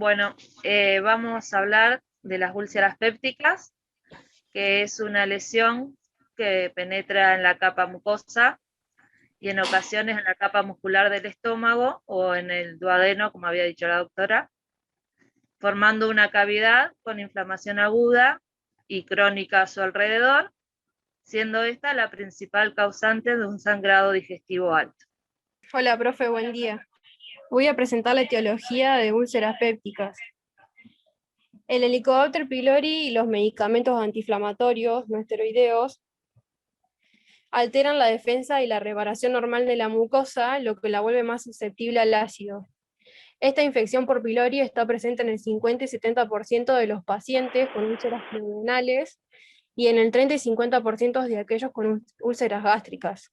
Bueno, vamos a hablar de las úlceras pépticas, que es una lesión que penetra en la capa mucosa y en ocasiones en la capa muscular del estómago o en el duodeno, como había dicho la doctora, formando una cavidad con inflamación aguda y crónica a su alrededor, siendo esta la principal causante de un sangrado digestivo alto. Hola, profe, buen día. Voy a presentar la etiología de úlceras pépticas. El Helicobacter pylori y los medicamentos antiinflamatorios no esteroideos alteran la defensa y la reparación normal de la mucosa, lo que la vuelve más susceptible al ácido. Esta infección por pylori está presente en el 50 y 70% de los pacientes con úlceras duodenales y en el 30 y 50% de aquellos con úlceras gástricas.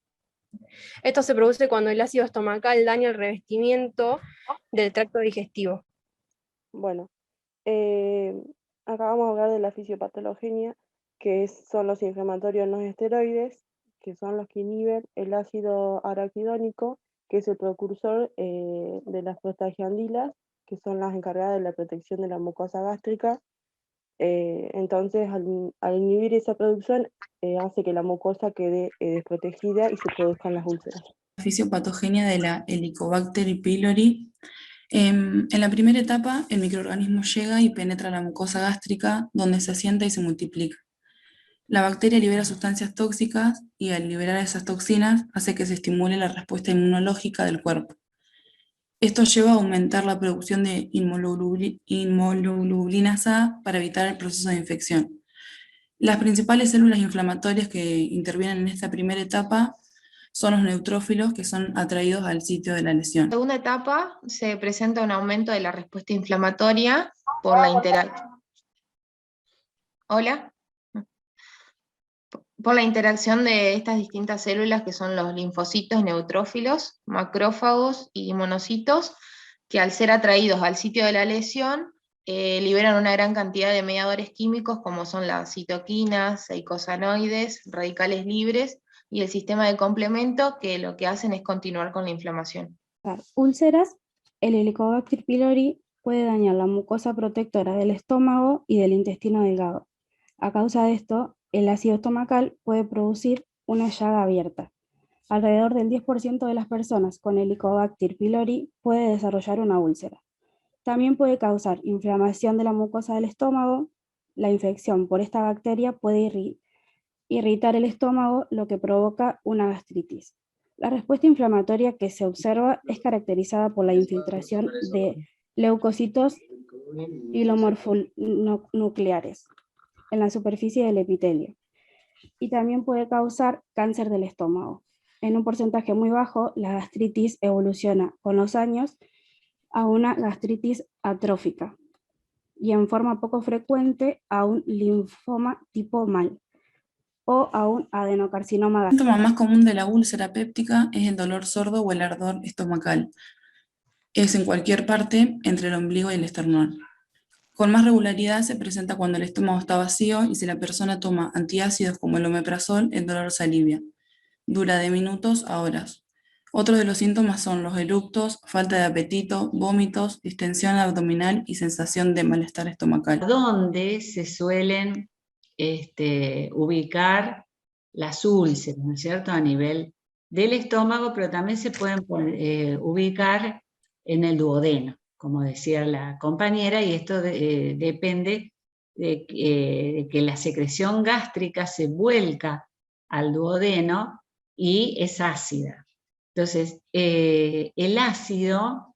Esto se produce cuando el ácido estomacal daña el revestimiento del tracto digestivo. Bueno, eh, acá vamos a hablar de la fisiopatologenia, son los inflamatorios no esteroides, que son los que inhiben el ácido araquidónico, que es el precursor de las prostagiandinas, que son las encargadas de la protección de la mucosa gástrica. Entonces, al inhibir esa producción, hace que la mucosa quede desprotegida y se produzcan las úlceras. Fisiopatogenia de la Helicobacter pylori. En la primera etapa, el microorganismo llega y penetra la mucosa gástrica, donde se asienta y se multiplica. La bacteria libera sustancias tóxicas y al liberar esas toxinas hace que se estimule la respuesta inmunológica del cuerpo. Esto lleva a aumentar la producción de inmunoglobulinas A para evitar el proceso de infección. Las principales células inflamatorias que intervienen en esta primera etapa son los neutrófilos, que son atraídos al sitio de la lesión. En la segunda etapa se presenta un aumento de la respuesta inflamatoria por la interacción de estas distintas células que son los linfocitos, neutrófilos, macrófagos y monocitos, que al ser atraídos al sitio de la lesión liberan una gran cantidad de mediadores químicos como son las citoquinas, eicosanoides, radicales libres y el sistema de complemento, que lo que hacen es continuar con la inflamación. Úlceras. El Helicobacter pylori puede dañar la mucosa protectora del estómago y del intestino delgado. A causa de esto, el ácido estomacal puede producir una llaga abierta. Alrededor del 10% de las personas con Helicobacter pylori puede desarrollar una úlcera. También puede causar inflamación de la mucosa del estómago. La infección por esta bacteria puede irritar el estómago, lo que provoca una gastritis. La respuesta inflamatoria que se observa es caracterizada por la infiltración de leucocitos hilomorfonucleares en la superficie del epitelio, y también puede causar cáncer del estómago. En un porcentaje muy bajo, la gastritis evoluciona con los años a una gastritis atrófica y en forma poco frecuente a un linfoma tipo MAL o a un adenocarcinoma gástrico. El síntoma más común de la úlcera péptica es el dolor sordo o el ardor estomacal. Es en cualquier parte entre el ombligo y el esternón. Con más regularidad se presenta cuando el estómago está vacío y si la persona toma antiácidos como el omeprazol, el dolor se alivia. Dura de minutos a horas. Otros de los síntomas son los eructos, falta de apetito, vómitos, distensión abdominal y sensación de malestar estomacal. ¿Dónde se suelen ubicar las úlceras, ¿no es cierto?, a nivel del estómago, pero también se pueden ubicar en el duodeno, como decía la compañera, y esto depende de que la secreción gástrica se vuelca al duodeno y es ácida. Entonces, el ácido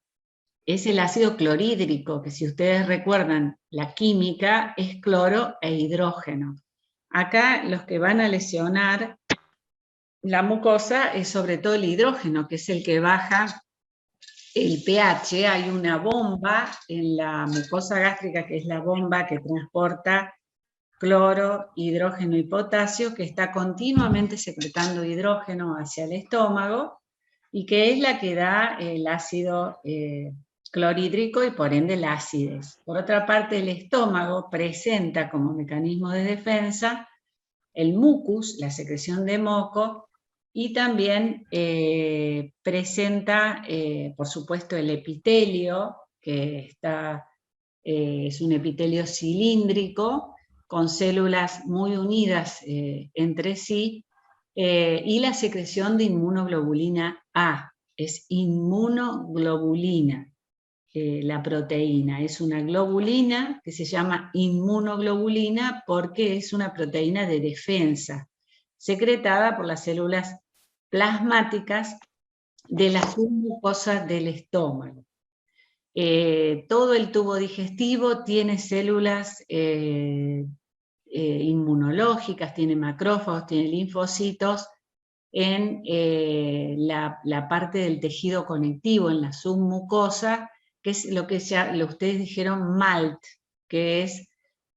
es el ácido clorhídrico, que si ustedes recuerdan la química es cloro e hidrógeno. Acá los que van a lesionar la mucosa es sobre todo el hidrógeno, que es el que baja el pH. Hay una bomba en la mucosa gástrica, que es la bomba que transporta cloro, hidrógeno y potasio, que está continuamente secretando hidrógeno hacia el estómago y que es la que da el ácido clorhídrico y por ende la acidez. Por otra parte, el estómago presenta como mecanismo de defensa el mucus, la secreción de moco, y también presenta, por supuesto, el epitelio, que está es un epitelio cilíndrico con células muy unidas entre sí, y la secreción de inmunoglobulina A. Es inmunoglobulina, la proteína. Es una globulina que se llama inmunoglobulina porque es una proteína de defensa, secretada por las células plasmáticas de la submucosa del estómago. Todo el tubo digestivo tiene células inmunológicas, tiene macrófagos, tiene linfocitos en la parte del tejido conectivo, en la submucosa, que es lo que ustedes dijeron MALT, que es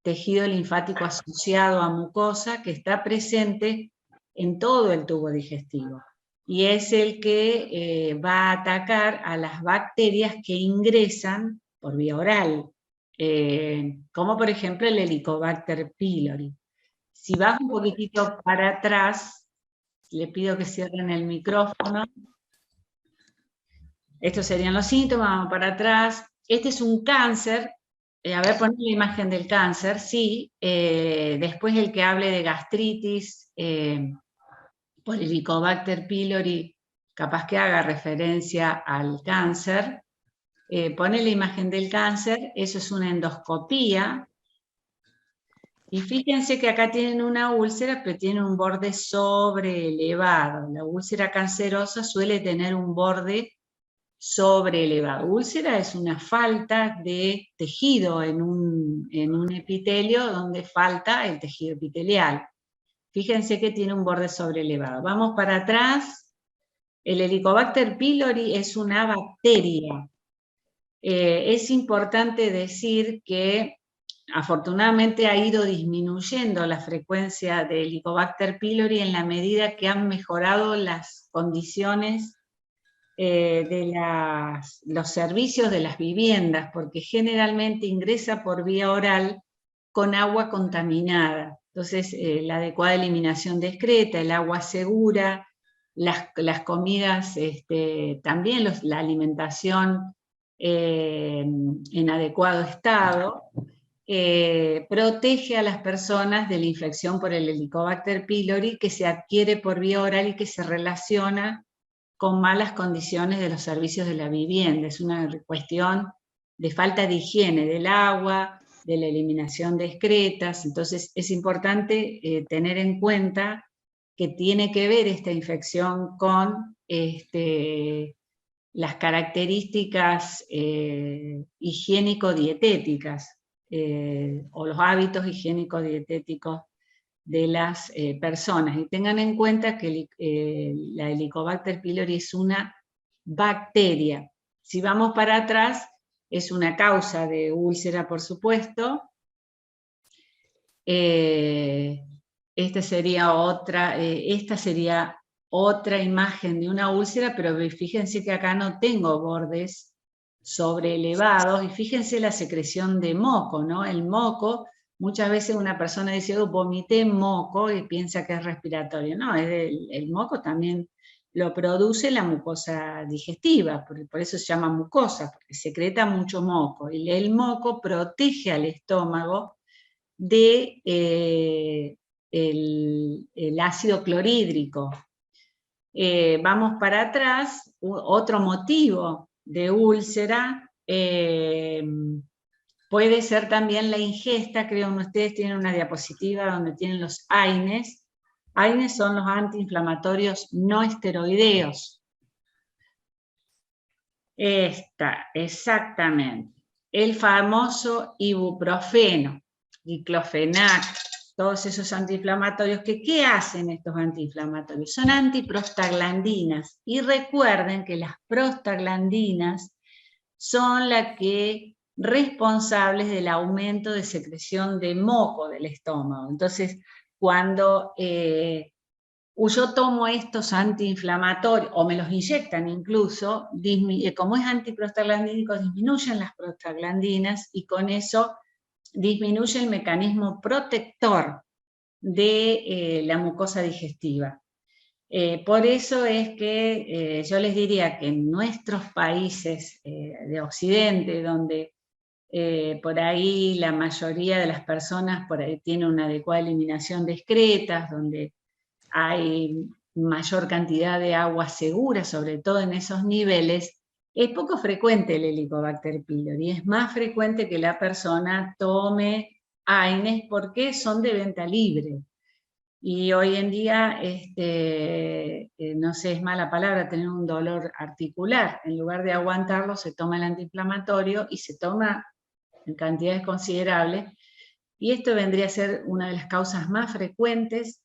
tejido linfático asociado a mucosa, que está presente en todo el tubo digestivo. Y es el que va a atacar a las bacterias que ingresan por vía oral, como por ejemplo el Helicobacter pylori. Si vas un poquitito para atrás, le pido que cierren el micrófono. Estos serían los síntomas, vamos para atrás. Este es un cáncer. A ver, ponen la imagen del cáncer, sí. Después el que hable de gastritis, por el Helicobacter pylori, capaz que haga referencia al cáncer. Ponen la imagen del cáncer, eso es una endoscopía. Y fíjense que acá tienen una úlcera, pero tiene un borde sobreelevado. La úlcera cancerosa suele tener un borde sobreelevado. Úlcera es una falta de tejido en un epitelio donde falta el tejido epitelial. Fíjense que tiene un borde sobreelevado. Vamos para atrás. El Helicobacter pylori es una bacteria. Es importante decir que afortunadamente ha ido disminuyendo la frecuencia de Helicobacter pylori en la medida que han mejorado las condiciones de los servicios de las viviendas, porque generalmente ingresa por vía oral con agua contaminada. Entonces, la adecuada eliminación discreta, el agua segura, las comidas, también la alimentación en adecuado estado, protege a las personas de la infección por el Helicobacter pylori que se adquiere por vía oral y que se relaciona con malas condiciones de los servicios de la vivienda. Es una cuestión de falta de higiene del agua, de la eliminación de excretas. Entonces es importante tener en cuenta que tiene que ver esta infección con las características higiénico-dietéticas o los hábitos higiénico-dietéticos de las personas. Y tengan en cuenta que la Helicobacter pylori es una bacteria. Si vamos para atrás, es una causa de úlcera, por supuesto. Esta sería otra imagen de una úlcera, pero fíjense que acá no tengo bordes sobreelevados, y fíjense la secreción de moco, ¿no? El moco, muchas veces una persona dice, oh, vomité moco, y piensa que es respiratorio. No, el moco también lo produce la mucosa digestiva, por eso se llama mucosa, porque secreta mucho moco, y el moco protege al estómago de el ácido clorhídrico. Vamos para atrás, otro motivo de úlcera puede ser también la ingesta. Creo que ustedes tienen una diapositiva donde tienen los AINES. AINES son los antiinflamatorios no esteroideos. Exactamente. El famoso ibuprofeno, diclofenac, todos esos antiinflamatorios. ¿Qué hacen estos antiinflamatorios? Son antiprostaglandinas. Y recuerden que las prostaglandinas son las responsables del aumento de secreción de moco del estómago. Entonces, cuando yo tomo estos antiinflamatorios, o me los inyectan incluso, como es antiprostaglandínico, disminuyen las prostaglandinas y con eso disminuye el mecanismo protector de la mucosa digestiva. Por eso es que yo les diría que en nuestros países de Occidente, donde Por ahí la mayoría de las personas por ahí tiene una adecuada eliminación de excretas, donde hay mayor cantidad de agua segura, sobre todo en esos niveles. Es poco frecuente el Helicobacter pylori, es más frecuente que la persona tome AINES porque son de venta libre. Y hoy en día, no sé, es mala palabra tener un dolor articular. En lugar de aguantarlo, se toma el antiinflamatorio y se toma en cantidades considerables. Y esto vendría a ser una de las causas más frecuentes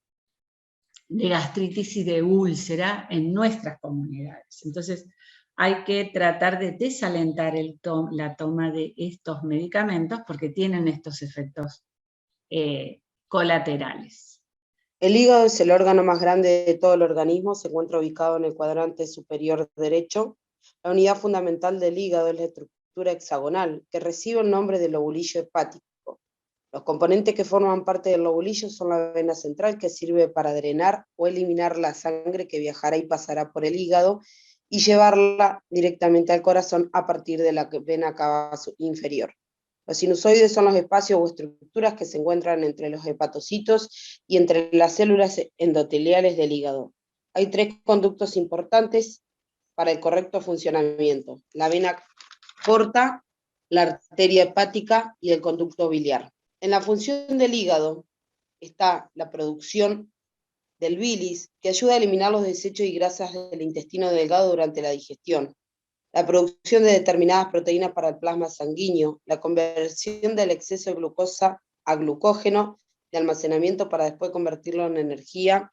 de gastritis y de úlcera en nuestras comunidades. Entonces, hay que tratar de desalentar la toma de estos medicamentos porque tienen estos efectos colaterales. El hígado es el órgano más grande de todo el organismo, se encuentra ubicado en el cuadrante superior derecho. La unidad fundamental del hígado es la estructura hexagonal, que recibe el nombre de lobulillo hepático. Los componentes que forman parte del lobulillo son la vena central, que sirve para drenar o eliminar la sangre que viajará y pasará por el hígado y llevarla directamente al corazón a partir de la vena cava inferior. Los sinusoides son los espacios o estructuras que se encuentran entre los hepatocitos y entre las células endoteliales del hígado. Hay 3 conductos importantes para el correcto funcionamiento: la vena porta, la arteria hepática y el conducto biliar. En la función del hígado está la producción del bilis, que ayuda a eliminar los desechos y grasas del intestino delgado durante la digestión, la producción de determinadas proteínas para el plasma sanguíneo, la conversión del exceso de glucosa a glucógeno, de almacenamiento para después convertirlo en energía,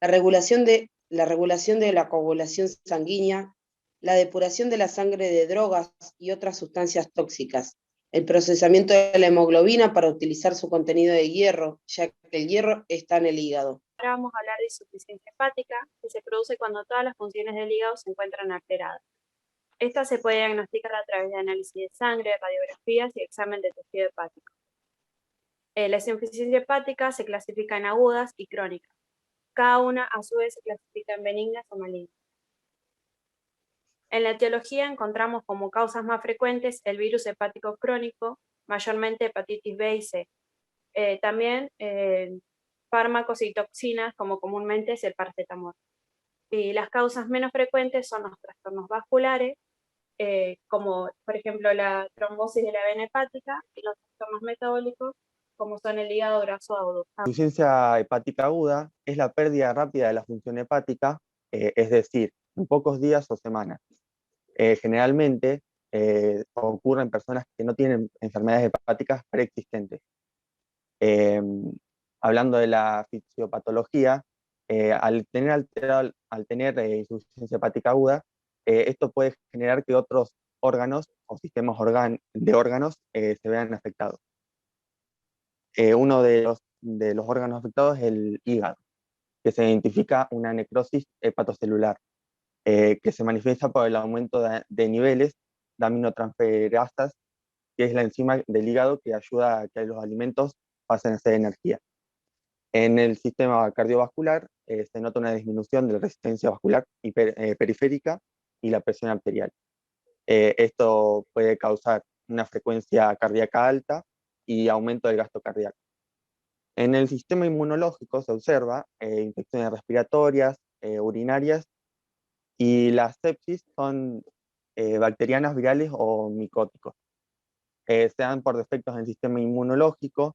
la regulación de la coagulación sanguínea, la depuración de la sangre de drogas y otras sustancias tóxicas, el procesamiento de la hemoglobina para utilizar su contenido de hierro, ya que el hierro está en el hígado. Ahora vamos a hablar de insuficiencia hepática, que se produce cuando todas las funciones del hígado se encuentran alteradas. Esta se puede diagnosticar a través de análisis de sangre, radiografías y examen de tejido hepático. La insuficiencia hepática se clasifica en agudas y crónicas. Cada una, a su vez, se clasifica en benignas o malignas. En la etiología encontramos como causas más frecuentes el virus hepático crónico, mayormente hepatitis B y C. También fármacos y toxinas, como comúnmente es el paracetamol. Y las causas menos frecuentes son los trastornos vasculares, como por ejemplo la trombosis de la vena hepática, y los trastornos metabólicos, como son el hígado graso agudo. La insuficiencia hepática aguda es la pérdida rápida de la función hepática, es decir, en pocos días o semanas. Generalmente ocurre en personas que no tienen enfermedades hepáticas preexistentes. Hablando de la fisiopatología, al tener insuficiencia hepática aguda, esto puede generar que otros órganos o sistemas de órganos se vean afectados. Uno de los órganos afectados es el hígado, que se identifica una necrosis hepatocelular, que se manifiesta por el aumento de niveles de aminotransferasas, que es la enzima del hígado que ayuda a que los alimentos pasen a ser energía. En el sistema cardiovascular se nota una disminución de la resistencia vascular periférica y la presión arterial. Esto puede causar una frecuencia cardíaca alta y aumento del gasto cardíaco. En el sistema inmunológico se observa infecciones respiratorias, urinarias, y las sepsis son bacterianas, virales o micóticos. Se dan por defectos en el sistema inmunológico,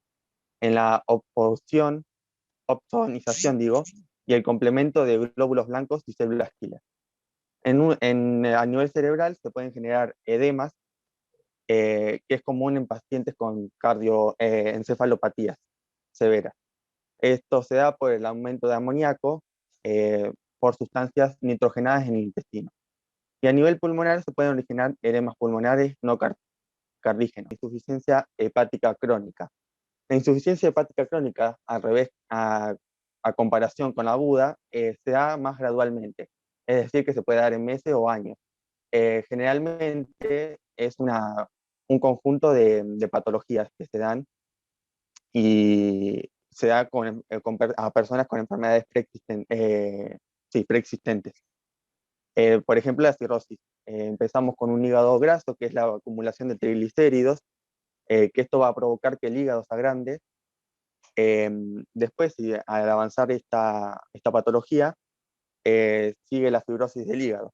en la opsonización, y el complemento de glóbulos blancos y células killer. A nivel cerebral se pueden generar edemas, que es común en pacientes con encefalopatías severas. Esto se da por el aumento de amoníaco por sustancias nitrogenadas en el intestino. Y a nivel pulmonar se pueden originar edemas pulmonares no cardígenos. Insuficiencia hepática crónica. La insuficiencia hepática crónica, al revés, a comparación con la aguda, se da más gradualmente, es decir, que se puede dar en meses o años. Generalmente es un conjunto de patologías que se dan y se da a personas con enfermedades preexistentes. Por ejemplo, la cirrosis. Empezamos con un hígado graso, que es la acumulación de triglicéridos, que esto va a provocar que el hígado se agrande. Después, al avanzar esta patología, sigue la fibrosis del hígado.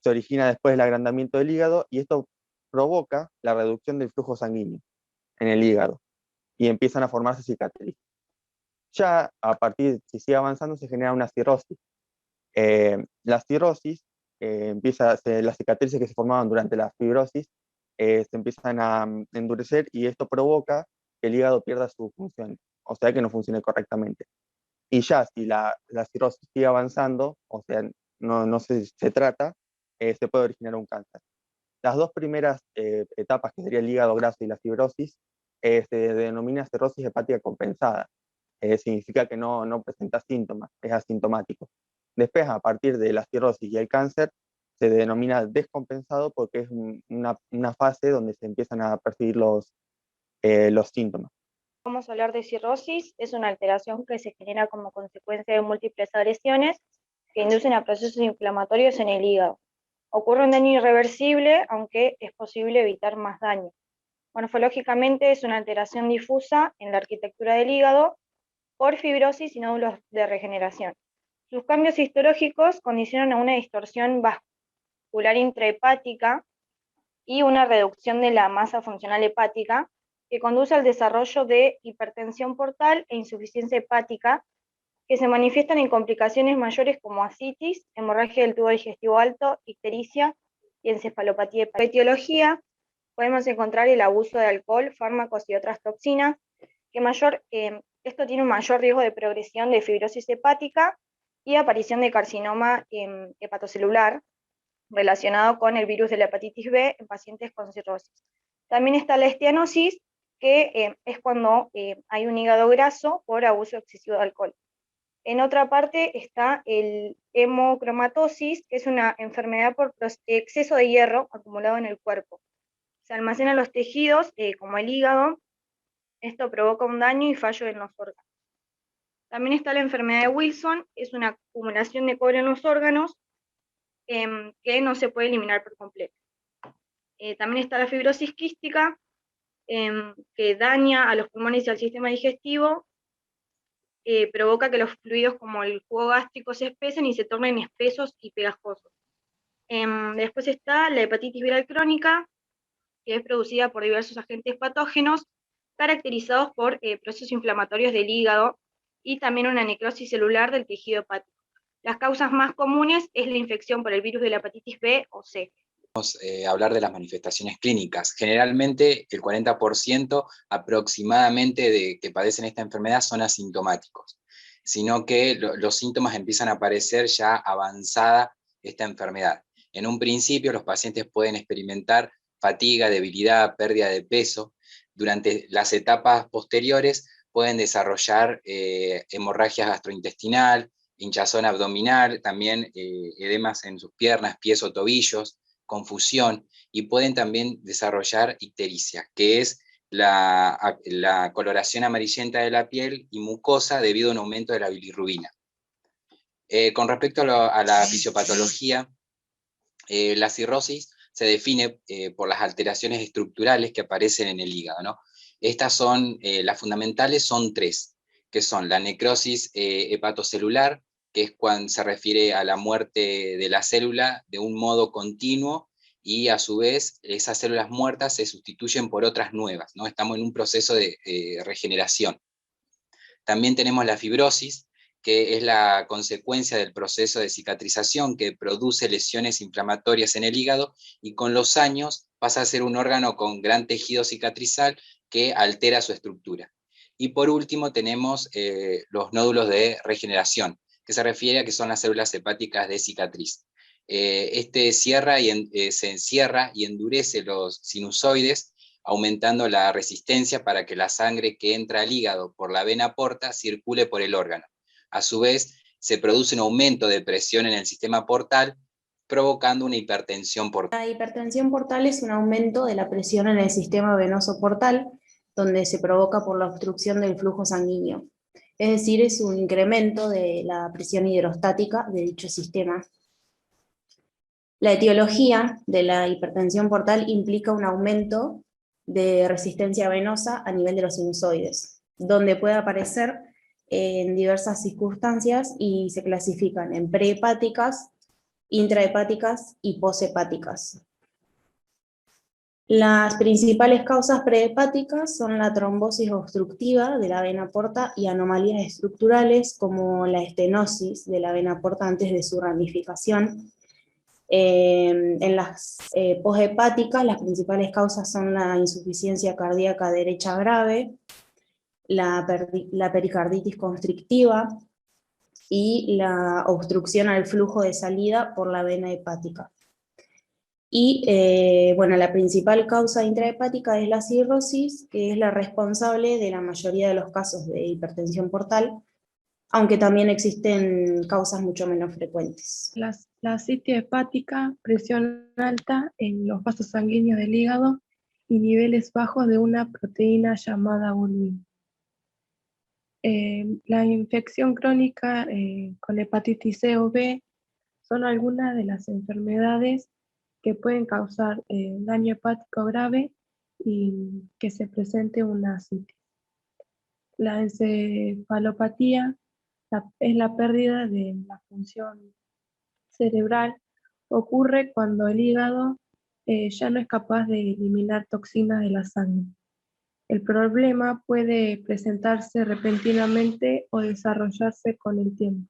Se origina después el agrandamiento del hígado y esto provoca la reducción del flujo sanguíneo en el hígado y empiezan a formarse cicatrices. Ya a partir, si sigue avanzando, se genera una cirrosis. La cirrosis las cicatrices que se formaban durante la fibrosis se empiezan a endurecer y esto provoca que el hígado pierda su función, o sea que no funcione correctamente. Y ya si la cirrosis sigue avanzando, o sea, no se trata, se puede originar un cáncer. Las dos primeras etapas, que sería el hígado graso y la fibrosis, se denomina cirrosis hepática compensada. Significa que no presenta síntomas, es asintomático. Después, a partir de la cirrosis y el cáncer, se denomina descompensado porque es una fase donde se empiezan a percibir los síntomas. Vamos a hablar de cirrosis. Es una alteración que se genera como consecuencia de múltiples agresiones que inducen a procesos inflamatorios en el hígado. Ocurre un daño irreversible, aunque es posible evitar más daño. Morfológicamente es una alteración difusa en la arquitectura del hígado por fibrosis y nódulos de regeneración. Sus cambios histológicos condicionan a una distorsión vascular intrahepática y una reducción de la masa funcional hepática, que conduce al desarrollo de hipertensión portal e insuficiencia hepática, que se manifiestan en complicaciones mayores como ascitis, hemorragia del tubo digestivo alto, ictericia y encefalopatía hepática. En etiología podemos encontrar el abuso de alcohol, fármacos y otras toxinas, esto tiene un mayor riesgo de progresión de fibrosis hepática y aparición de carcinoma hepatocelular relacionado con el virus de la hepatitis B en pacientes con cirrosis. También está la esteanosis, que es cuando hay un hígado graso por abuso excesivo de alcohol. En otra parte está el hemocromatosis, que es una enfermedad por exceso de hierro acumulado en el cuerpo. Se almacenan los tejidos, como el hígado. Esto provoca un daño y fallo en los órganos. También está la enfermedad de Wilson, es una acumulación de cobre en los órganos que no se puede eliminar por completo. También está la fibrosis quística, que daña a los pulmones y al sistema digestivo, provoca que los fluidos como el jugo gástrico se espesen y se tornen espesos y pegajosos. Después está la hepatitis viral crónica, que es producida por diversos agentes patógenos, caracterizados por procesos inflamatorios del hígado y también una necrosis celular del tejido hepático. Las causas más comunes es la infección por el virus de la hepatitis B o C. Hablar de las manifestaciones clínicas. Generalmente el 40% aproximadamente de que padecen esta enfermedad son asintomáticos, sino que los síntomas empiezan a aparecer ya avanzada esta enfermedad. En un principio los pacientes pueden experimentar fatiga, debilidad, pérdida de peso. Durante las etapas posteriores pueden desarrollar hemorragia gastrointestinal, hinchazón abdominal, también edemas en sus piernas, pies o tobillos, confusión, y pueden también desarrollar ictericia, que es la coloración amarillenta de la piel y mucosa debido a un aumento de la bilirrubina. Con respecto a la fisiopatología, la cirrosis se define por las alteraciones estructurales que aparecen en el hígado, ¿no? Estas son, las fundamentales son tres, que son la necrosis hepatocelular, que es cuando se refiere a la muerte de la célula de un modo continuo, y a su vez esas células muertas se sustituyen por otras nuevas, ¿no? Estamos en un proceso de regeneración. También tenemos la fibrosis, que es la consecuencia del proceso de cicatrización que produce lesiones inflamatorias en el hígado, y con los años pasa a ser un órgano con gran tejido cicatrizal que altera su estructura. Y por último tenemos los nódulos de regeneración, que se refiere a que son las células hepáticas de cicatriz. Se encierra y endurece los sinusoides, aumentando la resistencia para que la sangre que entra al hígado por la vena porta circule por el órgano. A su vez, se produce un aumento de presión en el sistema portal, provocando una hipertensión portal. La hipertensión portal es un aumento de la presión en el sistema venoso portal, donde se provoca por la obstrucción del flujo sanguíneo. Es decir, es un incremento de la presión hidrostática de dicho sistema. La etiología de la hipertensión portal implica un aumento de resistencia venosa a nivel de los sinusoides, donde puede aparecer en diversas circunstancias y se clasifican en prehepáticas, intrahepáticas y poshepáticas. Las principales causas prehepáticas son la trombosis obstructiva de la vena porta y anomalías estructurales como la estenosis de la vena porta antes de su ramificación. En las poshepáticas las principales causas son la insuficiencia cardíaca derecha grave, la pericarditis constrictiva y la obstrucción al flujo de salida por la vena hepática. Y bueno, la principal causa intrahepática es la cirrosis, que es la responsable de la mayoría de los casos de hipertensión portal, aunque también existen causas mucho menos frecuentes. La citis hepática, presión alta en los vasos sanguíneos del hígado y niveles bajos de una proteína llamada albúmina. La infección crónica con hepatitis C o B son algunas de las enfermedades que pueden causar daño hepático grave y que se presente una citis. La encefalopatía es la pérdida de la función cerebral. Ocurre cuando el hígado ya no es capaz de eliminar toxinas de la sangre. El problema puede presentarse repentinamente o desarrollarse con el tiempo.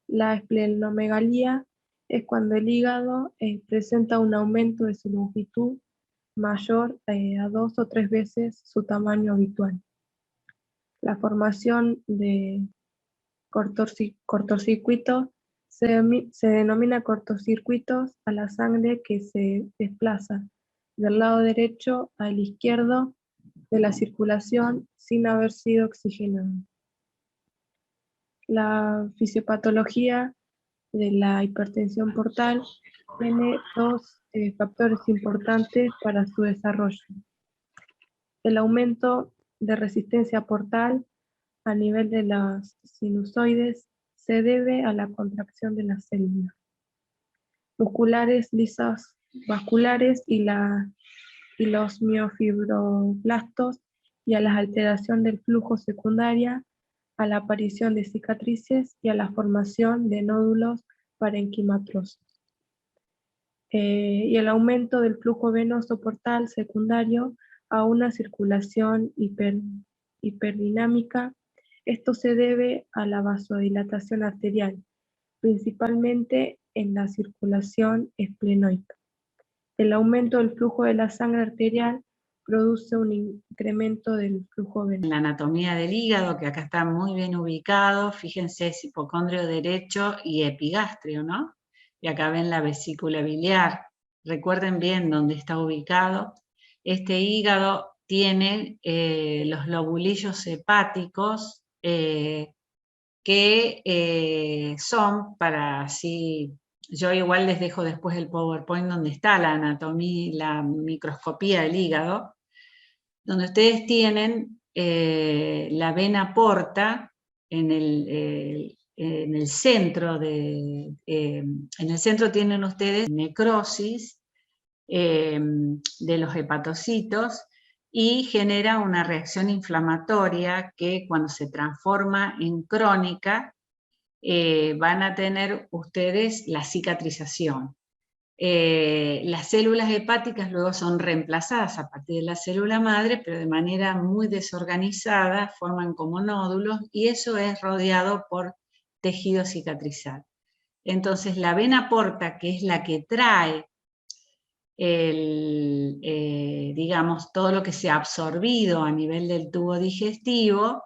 La esplenomegalía es cuando el hígado presenta un aumento de su longitud mayor a 2 o 3 veces su tamaño habitual. La formación de cortocircuitos se denomina cortocircuitos a la sangre que se desplaza del lado derecho al izquierdo de la circulación sin haber sido oxigenada. La fisiopatología de la hipertensión portal tiene dos factores importantes para su desarrollo. El aumento de resistencia portal a nivel de las sinusoides se debe a la contracción de las células musculares lisas vasculares y los miofibroblastos, y a la alteración del flujo secundaria, a la aparición de cicatrices y a la formación de nódulos parenquimatosos. Y el aumento del flujo venoso portal secundario a una circulación hiperdinámica. Esto se debe a la vasodilatación arterial, principalmente en la circulación esplenoica. El aumento del flujo de la sangre arterial produce un incremento del flujo venoso. La anatomía del hígado, que acá está muy bien ubicado, fíjense, es hipocondrio derecho y epigastrio, ¿no? Y acá ven la vesícula biliar. Recuerden bien dónde está ubicado. Este hígado tiene los lobulillos hepáticos que son para así. Yo igual les dejo después el PowerPoint donde está la anatomía, la microscopía del hígado, donde ustedes tienen la vena porta en el centro en el centro tienen ustedes necrosis de los hepatocitos y genera una reacción inflamatoria que cuando se transforma en crónica van a tener ustedes la cicatrización. Las células hepáticas luego son reemplazadas a partir de la célula madre, pero de manera muy desorganizada, forman como nódulos, y eso es rodeado por tejido cicatrizal. Entonces la vena porta, que es la que trae digamos, todo lo que se ha absorbido a nivel del tubo digestivo,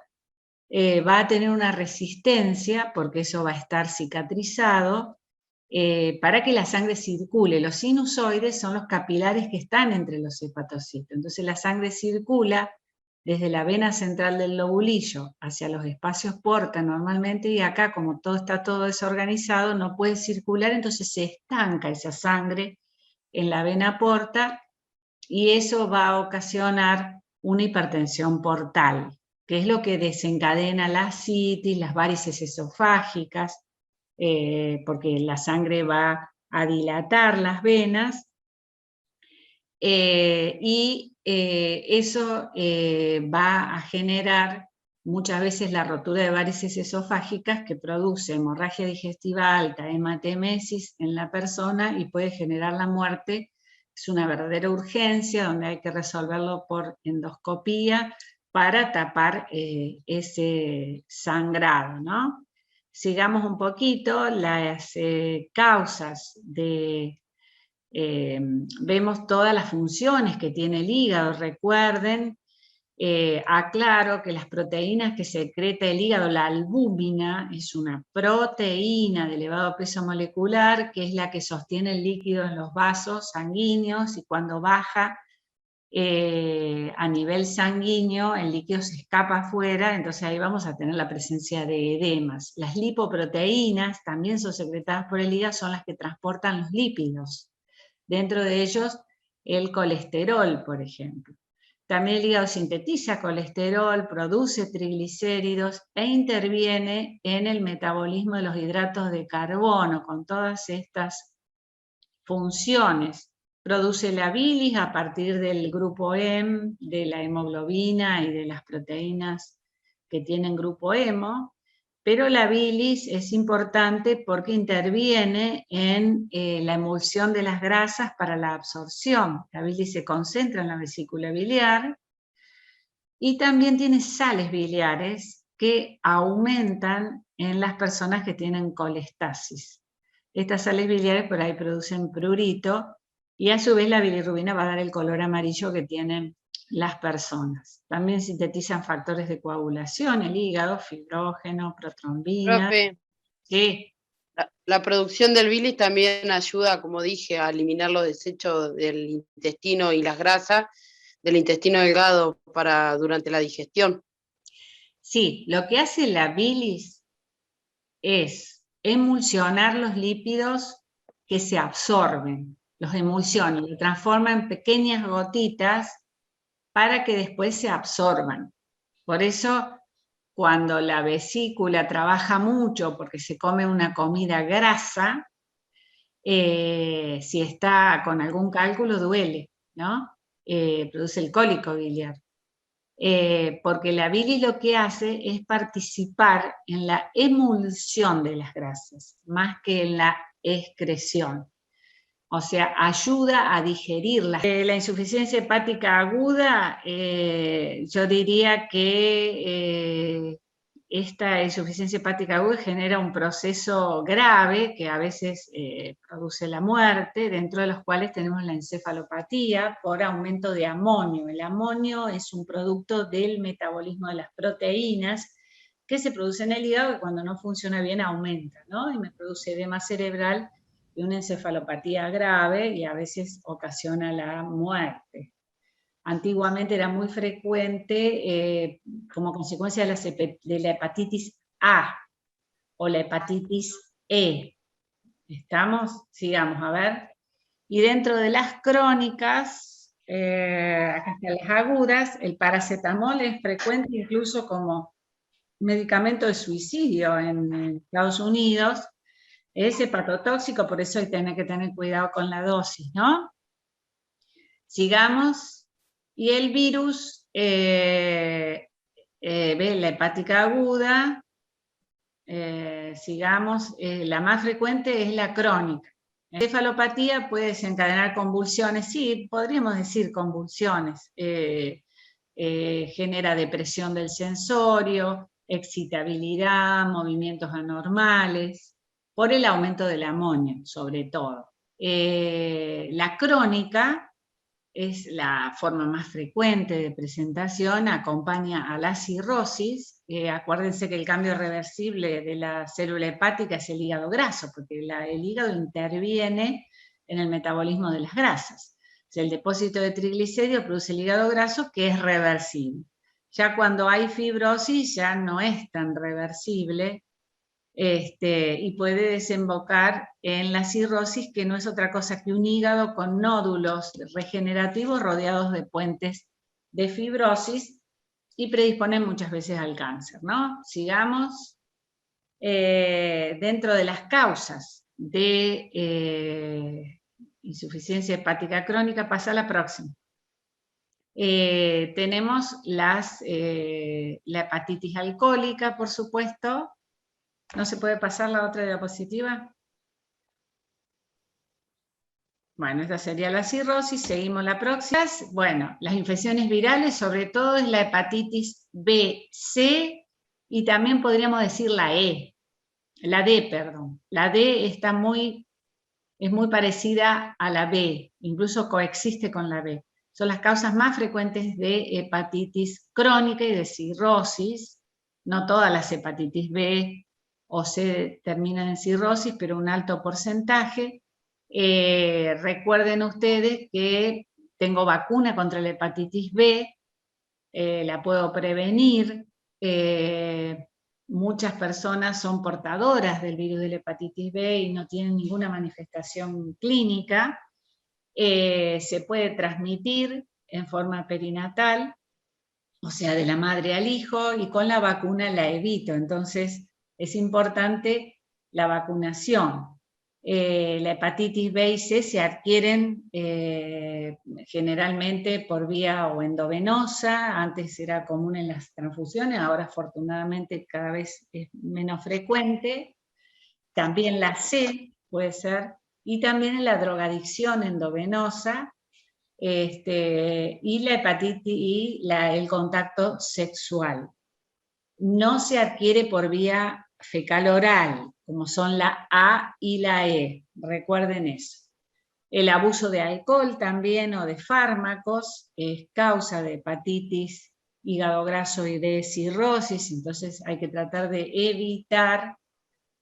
va a tener una resistencia, porque eso va a estar cicatrizado, para que la sangre circule. Los sinusoides son los capilares que están entre los hepatocitos. Entonces la sangre circula desde la vena central del lobulillo hacia los espacios porta normalmente, y acá como todo está todo desorganizado no puede circular, entonces se estanca esa sangre en la vena porta y eso va a ocasionar una hipertensión portal, que es lo que desencadena la citis, las varices esofágicas, porque la sangre va a dilatar las venas Eso va a generar muchas veces la rotura de varices esofágicas que produce hemorragia digestiva alta, hematemesis en la persona y puede generar la muerte. Es una verdadera urgencia donde hay que resolverlo por endoscopía para tapar ese sangrado, ¿no? Sigamos un poquito las causas de... vemos todas las funciones que tiene el hígado. Recuerden, aclaro que las proteínas que secreta el hígado, la albúmina, es una proteína de elevado peso molecular que es la que sostiene el líquido en los vasos sanguíneos, y cuando baja a nivel sanguíneo el líquido se escapa afuera, entonces ahí vamos a tener la presencia de edemas. Las lipoproteínas también son secretadas por el hígado, son las que transportan los lípidos. Dentro de ellos, el colesterol, por ejemplo. También el hígado sintetiza colesterol, produce triglicéridos e interviene en el metabolismo de los hidratos de carbono con todas estas funciones. Produce la bilis a partir del grupo hemo, de la hemoglobina y de las proteínas que tienen grupo hemo. Pero la bilis es importante porque interviene en la emulsión de las grasas para la absorción. La bilis se concentra en la vesícula biliar y también tiene sales biliares que aumentan en las personas que tienen colestasis. Estas sales biliares por ahí producen prurito y a su vez la bilirrubina va a dar el color amarillo que tienen las personas. También sintetizan factores de coagulación, el hígado, fibrógeno, protrombina. Profe, Sí. la producción del bilis también ayuda, como dije, a eliminar los desechos del intestino y las grasas del intestino delgado durante la digestión. Sí, lo que hace la bilis es emulsionar los lípidos que se absorben, los emulsiona, los transforma en pequeñas gotitas para que después se absorban. Por eso, cuando la vesícula trabaja mucho porque se come una comida grasa, si está con algún cálculo duele, ¿no? Produce el cólico biliar. Porque la bilis lo que hace es participar en la emulsión de las grasas, más que en la excreción. O sea, ayuda a digerirlas. La insuficiencia hepática aguda, yo diría que esta insuficiencia hepática aguda genera un proceso grave que a veces produce la muerte, dentro de los cuales tenemos la encefalopatía por aumento de amonio. El amonio es un producto del metabolismo de las proteínas que se produce en el hígado, que cuando no funciona bien aumenta, ¿no? Y me produce edema cerebral y una encefalopatía grave y a veces ocasiona la muerte. Antiguamente era muy frecuente como consecuencia de la hepatitis A o la hepatitis E. ¿Estamos? Sigamos, a ver. Y dentro de las crónicas, acá están las agudas, el paracetamol es frecuente incluso como medicamento de suicidio en Estados Unidos. Es hepatotóxico, por eso hay que tener cuidado con la dosis, ¿no? Sigamos. Y el virus, ve la hepática aguda, sigamos, la más frecuente es la crónica. La encefalopatía puede desencadenar convulsiones, sí, podríamos decir convulsiones, genera depresión del sensorio, excitabilidad, movimientos anormales, por el aumento del amonio, sobre todo. La crónica es la forma más frecuente de presentación, acompaña a la cirrosis. Acuérdense que el cambio reversible de la célula hepática es el hígado graso, porque el hígado interviene en el metabolismo de las grasas. O sea, el depósito de triglicéridos produce el hígado graso, que es reversible. Ya cuando hay fibrosis ya no es tan reversible, y puede desembocar en la cirrosis, que no es otra cosa que un hígado con nódulos regenerativos rodeados de puentes de fibrosis y predisponen muchas veces al cáncer, ¿no? Sigamos. Dentro de las causas de insuficiencia hepática crónica, pasa a la próxima. Tenemos la hepatitis alcohólica, por supuesto. ¿No se puede pasar la otra diapositiva? Bueno, esta sería la cirrosis, seguimos la próxima. Bueno, las infecciones virales, sobre todo es la hepatitis B, C, y también podríamos decir la D, perdón. La D es muy parecida a la B, incluso coexiste con la B. Son las causas más frecuentes de hepatitis crónica y de cirrosis. No todas las hepatitis B o C terminan en cirrosis, pero un alto porcentaje. Recuerden ustedes que tengo vacuna contra la hepatitis B, la puedo prevenir. Muchas personas son portadoras del virus de la hepatitis B y no tienen ninguna manifestación clínica. Se puede transmitir en forma perinatal, o sea, de la madre al hijo, y con la vacuna la evito. Entonces, es importante la vacunación. La hepatitis B y C se adquieren generalmente por vía o endovenosa. Antes era común en las transfusiones, ahora afortunadamente cada vez es menos frecuente. También la C puede ser, y también en la drogadicción endovenosa, y la hepatitis y el contacto sexual. No se adquiere por vía fecal oral, como son la A y la E, recuerden eso. El abuso de alcohol también o de fármacos es causa de hepatitis, hígado graso y de cirrosis, entonces hay que tratar de evitar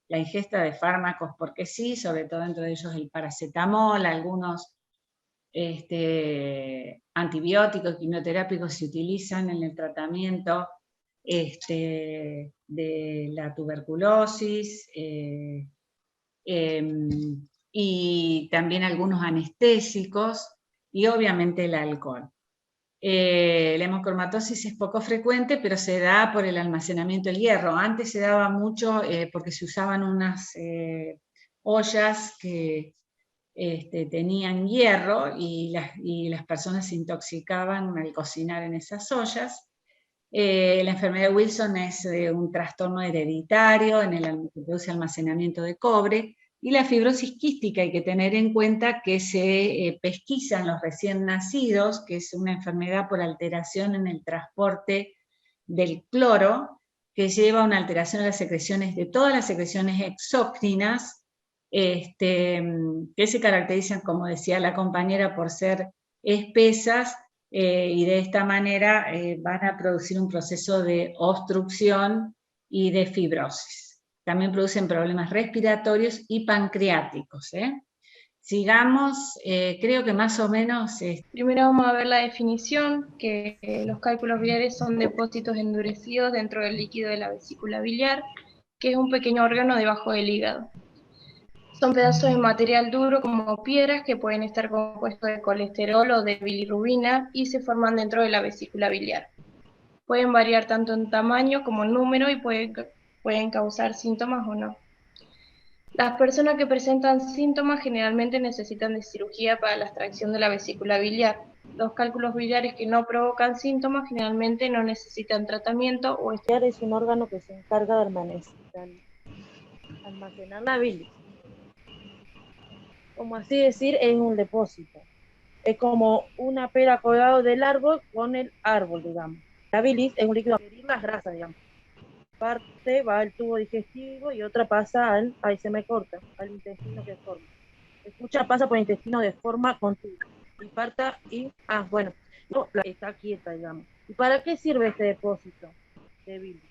la ingesta de fármacos porque sí, sobre todo dentro de ellos el paracetamol, algunos antibióticos, quimioterápicos se utilizan en el tratamiento de la tuberculosis, y también algunos anestésicos, y obviamente el alcohol. La hemocromatosis es poco frecuente, pero se da por el almacenamiento del hierro. Antes se daba mucho porque se usaban unas ollas que tenían hierro y las personas se intoxicaban al cocinar en esas ollas. La enfermedad de Wilson es un trastorno hereditario en el que produce almacenamiento de cobre, y la fibrosis quística hay que tener en cuenta que se pesquisa en los recién nacidos, que es una enfermedad por alteración en el transporte del cloro, que lleva a una alteración de las secreciones, de todas las secreciones exócrinas, que se caracterizan, como decía la compañera, por ser espesas, y de esta manera van a producir un proceso de obstrucción y de fibrosis. También producen problemas respiratorios y pancreáticos. Sigamos, creo que más o menos... Primero vamos a ver la definición, que los cálculos biliares son depósitos endurecidos dentro del líquido de la vesícula biliar, que es un pequeño órgano debajo del hígado. Son pedazos de material duro como piedras que pueden estar compuestos de colesterol o de bilirrubina y se forman dentro de la vesícula biliar. Pueden variar tanto en tamaño como en número y pueden causar síntomas o no. Las personas que presentan síntomas generalmente necesitan de cirugía para la extracción de la vesícula biliar. Los cálculos biliares que no provocan síntomas generalmente no necesitan tratamiento o es un órgano que se encarga de almacenar la bilis. Como así decir, es un depósito. Es como una pera colgada del árbol con el árbol, digamos. La bilis es un líquido que digerir las grasas, digamos. Parte va al tubo digestivo y otra pasa ahí se me corta, al intestino de forma. Escucha, pasa por el intestino de forma continua. Está quieta, digamos. ¿Y para qué sirve este depósito de bilis?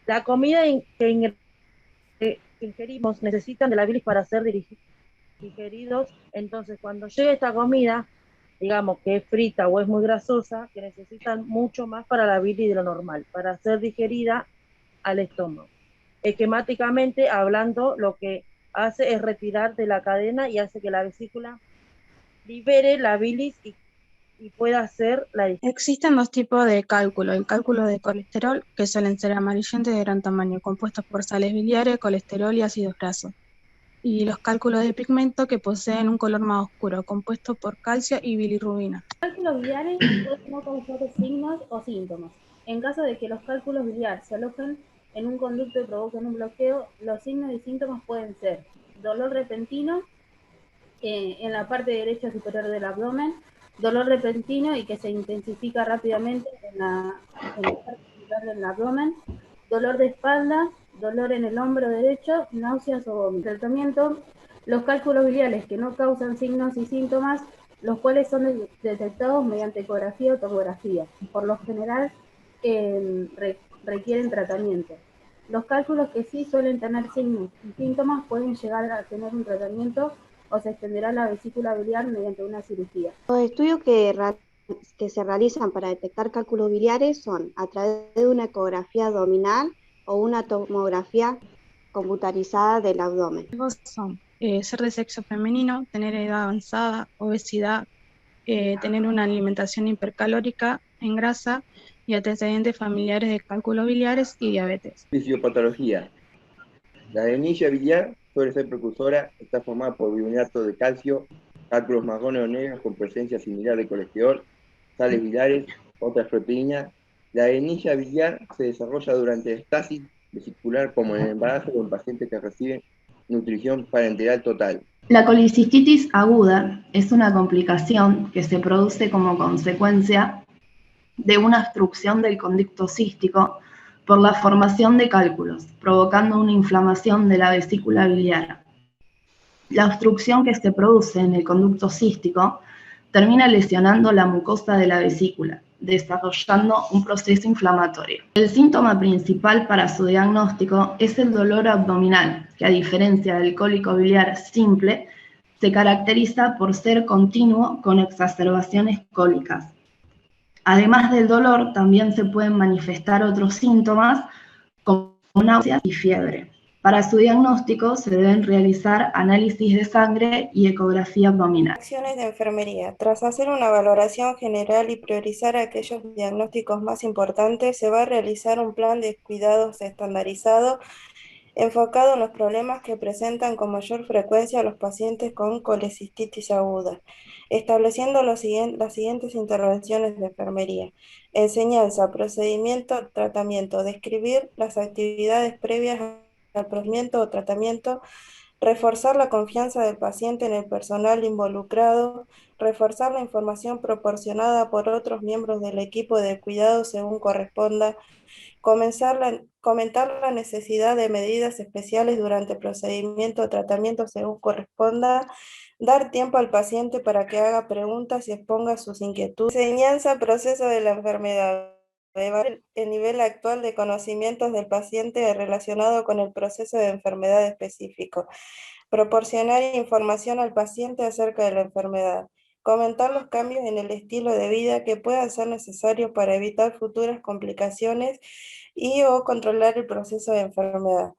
La comida que ingerimos necesitan de la bilis para ser digeridos, entonces cuando llega esta comida, digamos que es frita o es muy grasosa, que necesitan mucho más para la bilis de lo normal, para ser digerida al estómago. Esquemáticamente hablando, lo que hace es retirar de la cadena y hace que la vesícula libere la bilis y pueda hacer la digestión. Existen dos tipos de cálculo: el cálculo de colesterol, que suelen ser amarillentos de gran tamaño, compuestos por sales biliares, colesterol y ácidos grasos. y los cálculos de pigmento que poseen un color más oscuro, compuesto por calcio y bilirrubina. Los cálculos biliares pueden no causar signos o síntomas. En caso de que los cálculos biliares se alojen en un conducto y provoquen un bloqueo, los signos y síntomas pueden ser dolor repentino en la parte derecha superior del abdomen, dolor repentino y que se intensifica rápidamente en la parte superior del abdomen, dolor de espalda, dolor en el hombro derecho, náuseas o vómitos. Tratamiento: los cálculos biliares que no causan signos y síntomas, los cuales son detectados mediante ecografía o tomografía. Por lo general requieren tratamiento. Los cálculos que sí suelen tener signos y síntomas pueden llegar a tener un tratamiento o se extenderá la vesícula biliar mediante una cirugía. Los estudios que se realizan para detectar cálculos biliares son a través de una ecografía abdominal o una tomografía computarizada del abdomen. Los son ser de sexo femenino, tener edad avanzada, obesidad, tener una alimentación hipercalórica en grasa y antecedentes familiares de cálculos biliares y diabetes. Fisiopatología. La arenilla biliar suele ser precursora, está formada por bicarbonato de calcio, cálculos marrones o negros con presencia similar de colesterol, sales biliares, otras proteínas. La arenilla biliar se desarrolla durante la estasis vesicular como en el embarazo o en pacientes que reciben nutrición parenteral total. La colicistitis aguda es una complicación que se produce como consecuencia de una obstrucción del conducto cístico por la formación de cálculos, provocando una inflamación de la vesícula biliar. La obstrucción que se produce en el conducto cístico termina lesionando la mucosa de la vesícula, desarrollando un proceso inflamatorio. El síntoma principal para su diagnóstico es el dolor abdominal, que a diferencia del cólico biliar simple, se caracteriza por ser continuo con exacerbaciones cólicas. Además del dolor, también se pueden manifestar otros síntomas como náuseas y fiebre. Para su diagnóstico se deben realizar análisis de sangre y ecografía abdominal. Acciones de enfermería. Tras hacer una valoración general y priorizar aquellos diagnósticos más importantes, se va a realizar un plan de cuidados estandarizado enfocado en los problemas que presentan con mayor frecuencia a los pacientes con colecistitis aguda, estableciendo las siguientes intervenciones de enfermería: enseñanza, procedimiento, tratamiento, describir las actividades previas al procedimiento o tratamiento, reforzar la confianza del paciente en el personal involucrado, reforzar la información proporcionada por otros miembros del equipo de cuidado según corresponda, comentar la necesidad de medidas especiales durante el procedimiento o tratamiento según corresponda, dar tiempo al paciente para que haga preguntas y exponga sus inquietudes. Enseñanza, proceso de la enfermedad. Evaluar el nivel actual de conocimientos del paciente relacionado con el proceso de enfermedad específico. Proporcionar información al paciente acerca de la enfermedad. Comentar los cambios en el estilo de vida que puedan ser necesarios para evitar futuras complicaciones y o controlar el proceso de enfermedad.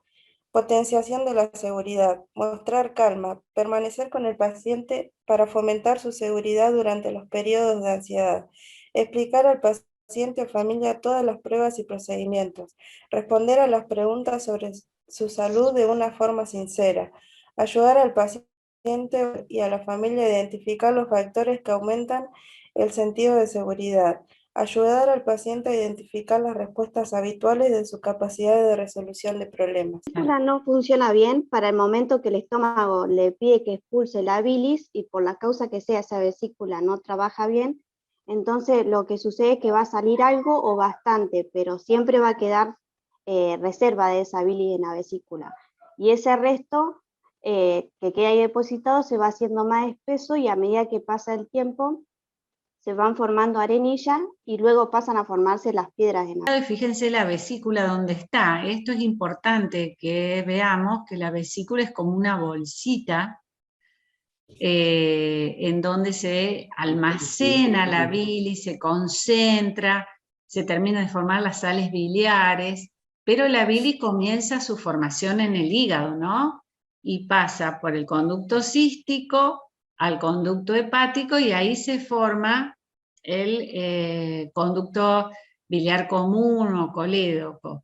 Potenciación de la seguridad. Mostrar calma. Permanecer con el paciente para fomentar su seguridad durante los periodos de ansiedad. Explicar al paciente o familia todas las pruebas y procedimientos. Responder a las preguntas sobre su salud de una forma sincera. Ayudar al paciente y a la familia a identificar los factores que aumentan el sentido de seguridad. Ayudar al paciente a identificar las respuestas habituales de su capacidad de resolución de problemas. La vesícula no funciona bien para el momento que el estómago le pide que expulse la bilis y por la causa que sea esa vesícula no trabaja bien, entonces lo que sucede es que va a salir algo o bastante, pero siempre va a quedar reserva de esa bilis en la vesícula. Y ese resto que queda ahí depositado se va haciendo más espeso y a medida que pasa el tiempo se van formando arenillas y luego pasan a formarse las piedras en la... Fíjense la vesícula donde está. Esto es importante que veamos que la vesícula es como una bolsita en donde se almacena la bilis, se concentra, se terminan de formar las sales biliares, pero la bilis comienza su formación en el hígado, ¿no? Y pasa por el conducto cístico al conducto hepático y ahí se forma el conducto biliar común o colédoco.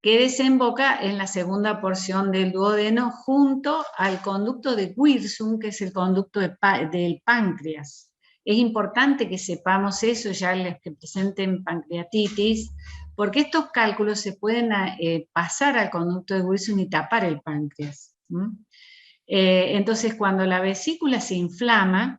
que desemboca en la segunda porción del duodeno junto al conducto de Wirsum, que es el conducto del páncreas. Es importante que sepamos eso, ya los que presenten pancreatitis, porque estos cálculos se pueden pasar al conducto de Wirsum y tapar el páncreas. Entonces, cuando la vesícula se inflama,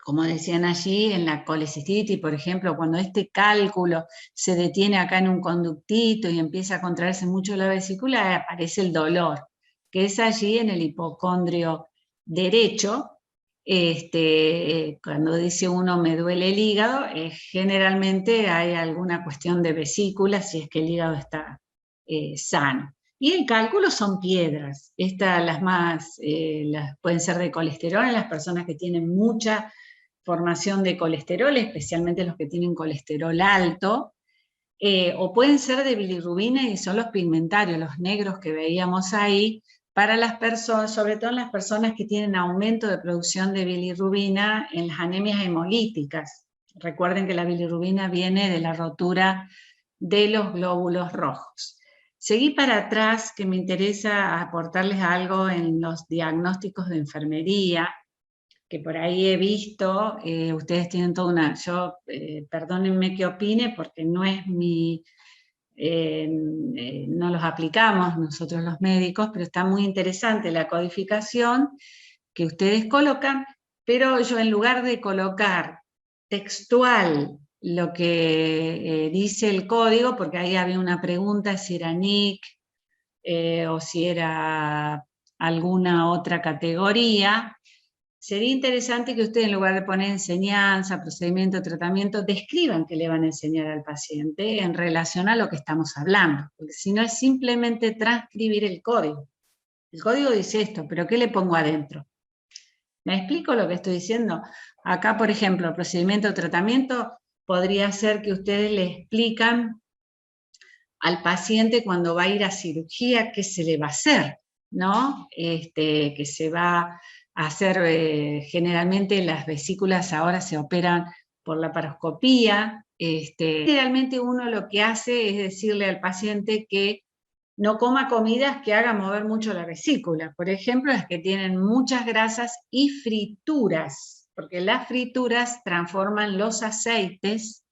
como decían allí, en la colecistitis, por ejemplo, cuando este cálculo se detiene acá en un conductito y empieza a contraerse mucho la vesícula, aparece el dolor, que es allí en el hipocondrio derecho. Cuando dice uno me duele el hígado, generalmente hay alguna cuestión de vesícula, si es que el hígado está sano. Y el cálculo son piedras. Las pueden ser de colesterol en las personas que tienen mucha formación de colesterol, especialmente los que tienen colesterol alto, o pueden ser de bilirrubina y son los pigmentarios, los negros que veíamos ahí, para las personas, sobre todo en las personas que tienen aumento de producción de bilirrubina en las anemias hemolíticas. Recuerden que la bilirrubina viene de la rotura de los glóbulos rojos. Seguí para atrás, que me interesa aportarles algo en los diagnósticos de enfermería, que por ahí he visto, ustedes tienen toda una, perdónenme que opine, porque no es no los aplicamos nosotros los médicos, pero está muy interesante la codificación que ustedes colocan, pero yo en lugar de colocar textual lo que dice el código, porque ahí había una pregunta si era NIC o si era alguna otra categoría, sería interesante que ustedes en lugar de poner enseñanza, procedimiento, tratamiento, describan qué le van a enseñar al paciente en relación a lo que estamos hablando, porque si no es simplemente transcribir el código. El código dice esto, pero ¿qué le pongo adentro? ¿Me explico lo que estoy diciendo? Acá, por ejemplo, procedimiento, tratamiento, podría ser que ustedes le explican al paciente cuando va a ir a cirugía qué se le va a hacer, ¿no? Que se va a hacer, generalmente las vesículas ahora se operan por la laparoscopía. Generalmente uno lo que hace es decirle al paciente que no coma comidas que hagan mover mucho la vesícula. Por ejemplo, las que tienen muchas grasas y frituras, porque las frituras transforman los aceites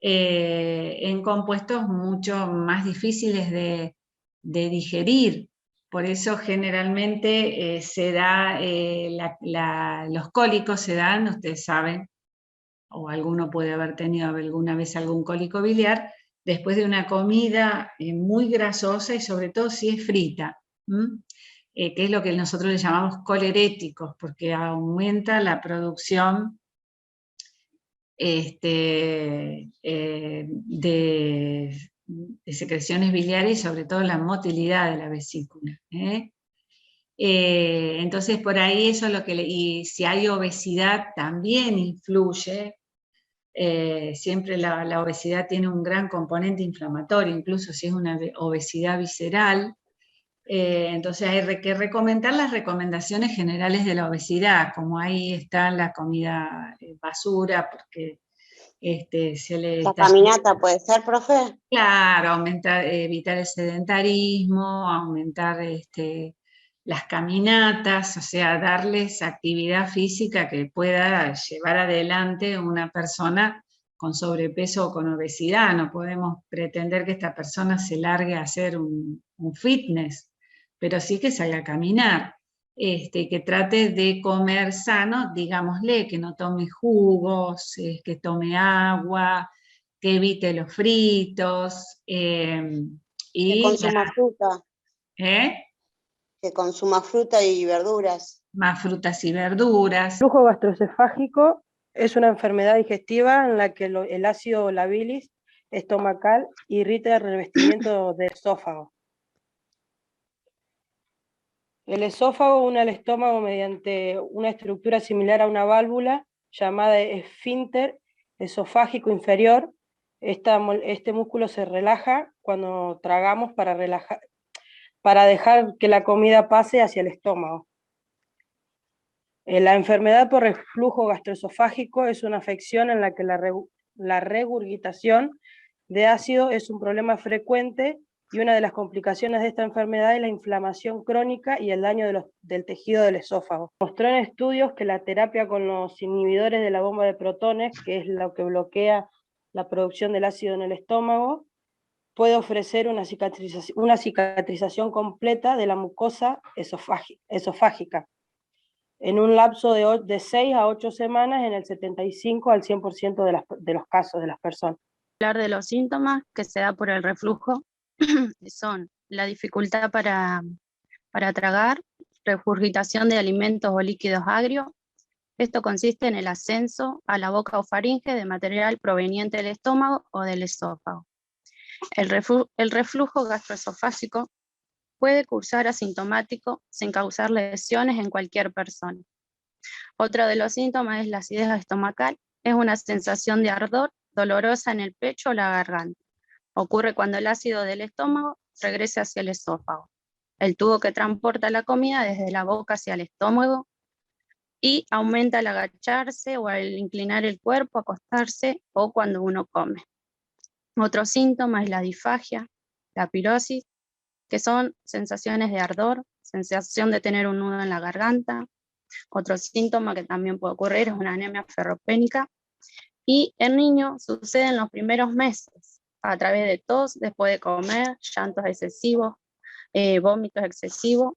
en compuestos mucho más difíciles de digerir. Por eso generalmente se da, los cólicos se dan, ustedes saben, o alguno puede haber tenido alguna vez algún cólico biliar, después de una comida muy grasosa y sobre todo si es frita, que es lo que nosotros le llamamos coleréticos, porque aumenta la producción de secreciones biliares y sobre todo la motilidad de la vesícula. Entonces por ahí eso es lo que, y si hay obesidad también influye, siempre la obesidad tiene un gran componente inflamatorio, incluso si es una obesidad visceral. Entonces hay que recomendar las recomendaciones generales de la obesidad, como ahí está la comida basura, porque se le... ¿La caminata puede ser, profe? Claro, evitar el sedentarismo, aumentar las caminatas, o sea, darles actividad física que pueda llevar adelante una persona con sobrepeso o con obesidad. No podemos pretender que esta persona se largue a hacer un fitness, pero sí que salga a caminar, que trate de comer sano, digámosle, que no tome jugos, que tome agua, que evite los fritos. Que consuma fruta. Que consuma fruta y verduras. Más frutas y verduras. El reflujo gastroesofágico es una enfermedad digestiva en la que el ácido o la bilis estomacal irrita el revestimiento del esófago. El esófago une al estómago mediante una estructura similar a una válvula llamada esfínter esofágico inferior. Este músculo se relaja cuando tragamos para dejar que la comida pase hacia el estómago. La enfermedad por reflujo gastroesofágico es una afección en la que la regurgitación de ácido es un problema frecuente y una de las complicaciones de esta enfermedad es la inflamación crónica y el daño del tejido del esófago. Mostró en estudios que la terapia con los inhibidores de la bomba de protones, que es lo que bloquea la producción del ácido en el estómago, puede ofrecer una cicatrización completa de la mucosa esofágica en un lapso de 6 a 8 semanas en el 75 al 100% de los casos de las personas. Hablar de los síntomas que se da por el reflujo son la dificultad para tragar, regurgitación de alimentos o líquidos agrios. Esto consiste en el ascenso a la boca o faringe de material proveniente del estómago o del esófago. El reflujo gastroesofágico puede cursar asintomático sin causar lesiones en cualquier persona. Otro de los síntomas es la acidez estomacal. Es una sensación de ardor dolorosa en el pecho o la garganta. Ocurre cuando el ácido del estómago regresa hacia el esófago, el tubo que transporta la comida desde la boca hacia el estómago, y aumenta al agacharse o al inclinar el cuerpo, acostarse o cuando uno come. Otro síntoma es la disfagia, la pirosis, que son sensaciones de ardor, sensación de tener un nudo en la garganta. Otro síntoma que también puede ocurrir es una anemia ferropénica. Y en niños sucede en los primeros meses, a través de tos, después de comer, llantos excesivos, vómitos excesivos,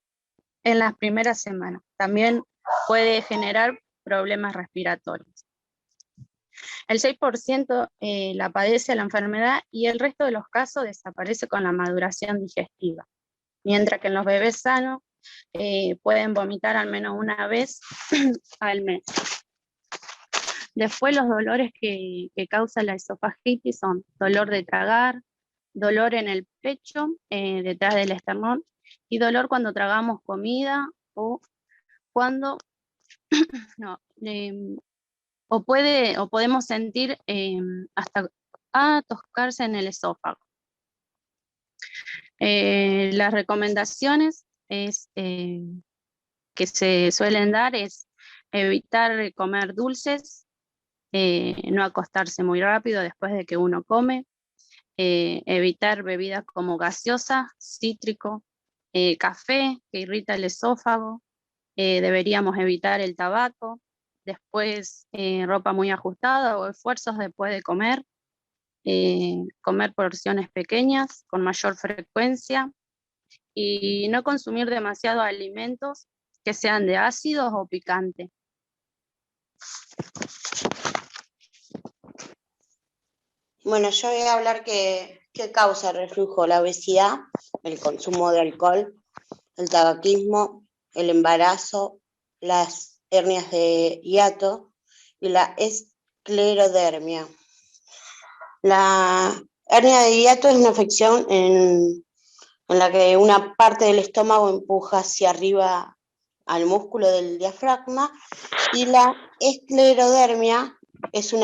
en las primeras semanas. También puede generar problemas respiratorios. El 6% la padece la enfermedad y el resto de los casos desaparece con la maduración digestiva. Mientras que en los bebés sanos pueden vomitar al menos una vez al mes. Después los dolores que causa la esofagitis son dolor de tragar, dolor en el pecho, detrás del esternón, y dolor cuando tragamos comida o cuando podemos sentir hasta toscarse en el esófago. Las recomendaciones que se suelen dar es evitar comer dulces, no acostarse muy rápido después de que uno come, evitar bebidas como gaseosa, cítrico, café que irrita el esófago, deberíamos evitar el tabaco, después ropa muy ajustada o esfuerzos después de comer, comer porciones pequeñas con mayor frecuencia y no consumir demasiados alimentos que sean de ácidos o picantes. Bueno, yo voy a hablar qué causa el reflujo: la obesidad, el consumo de alcohol, el tabaquismo, el embarazo, las hernias de hiato y la esclerodermia. La hernia de hiato es una afección en la que una parte del estómago empuja hacia arriba al músculo del diafragma, y la esclerodermia es un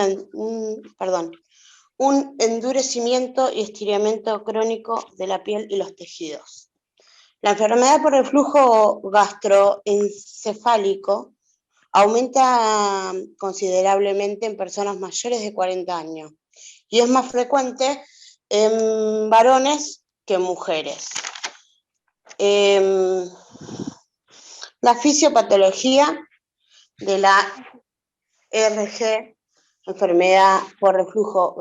endurecimiento y estiramiento crónico de la piel y los tejidos. La enfermedad por reflujo gastroencefálico aumenta considerablemente en personas mayores de 40 años y es más frecuente en varones que en mujeres. La fisiopatología de la ERG, enfermedad por reflujo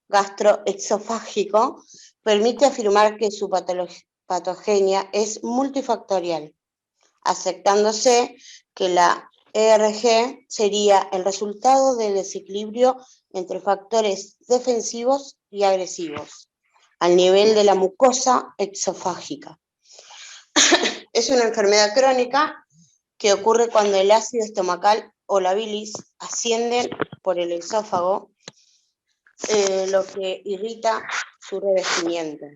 gastroesofágico, permite afirmar que su patogenia es multifactorial, aceptándose que la ERG sería el resultado del desequilibrio entre factores defensivos y agresivos al nivel de la mucosa exofágica. Es una enfermedad crónica que ocurre cuando el ácido estomacal o la bilis ascienden por el esófago, lo que irrita su revestimiento.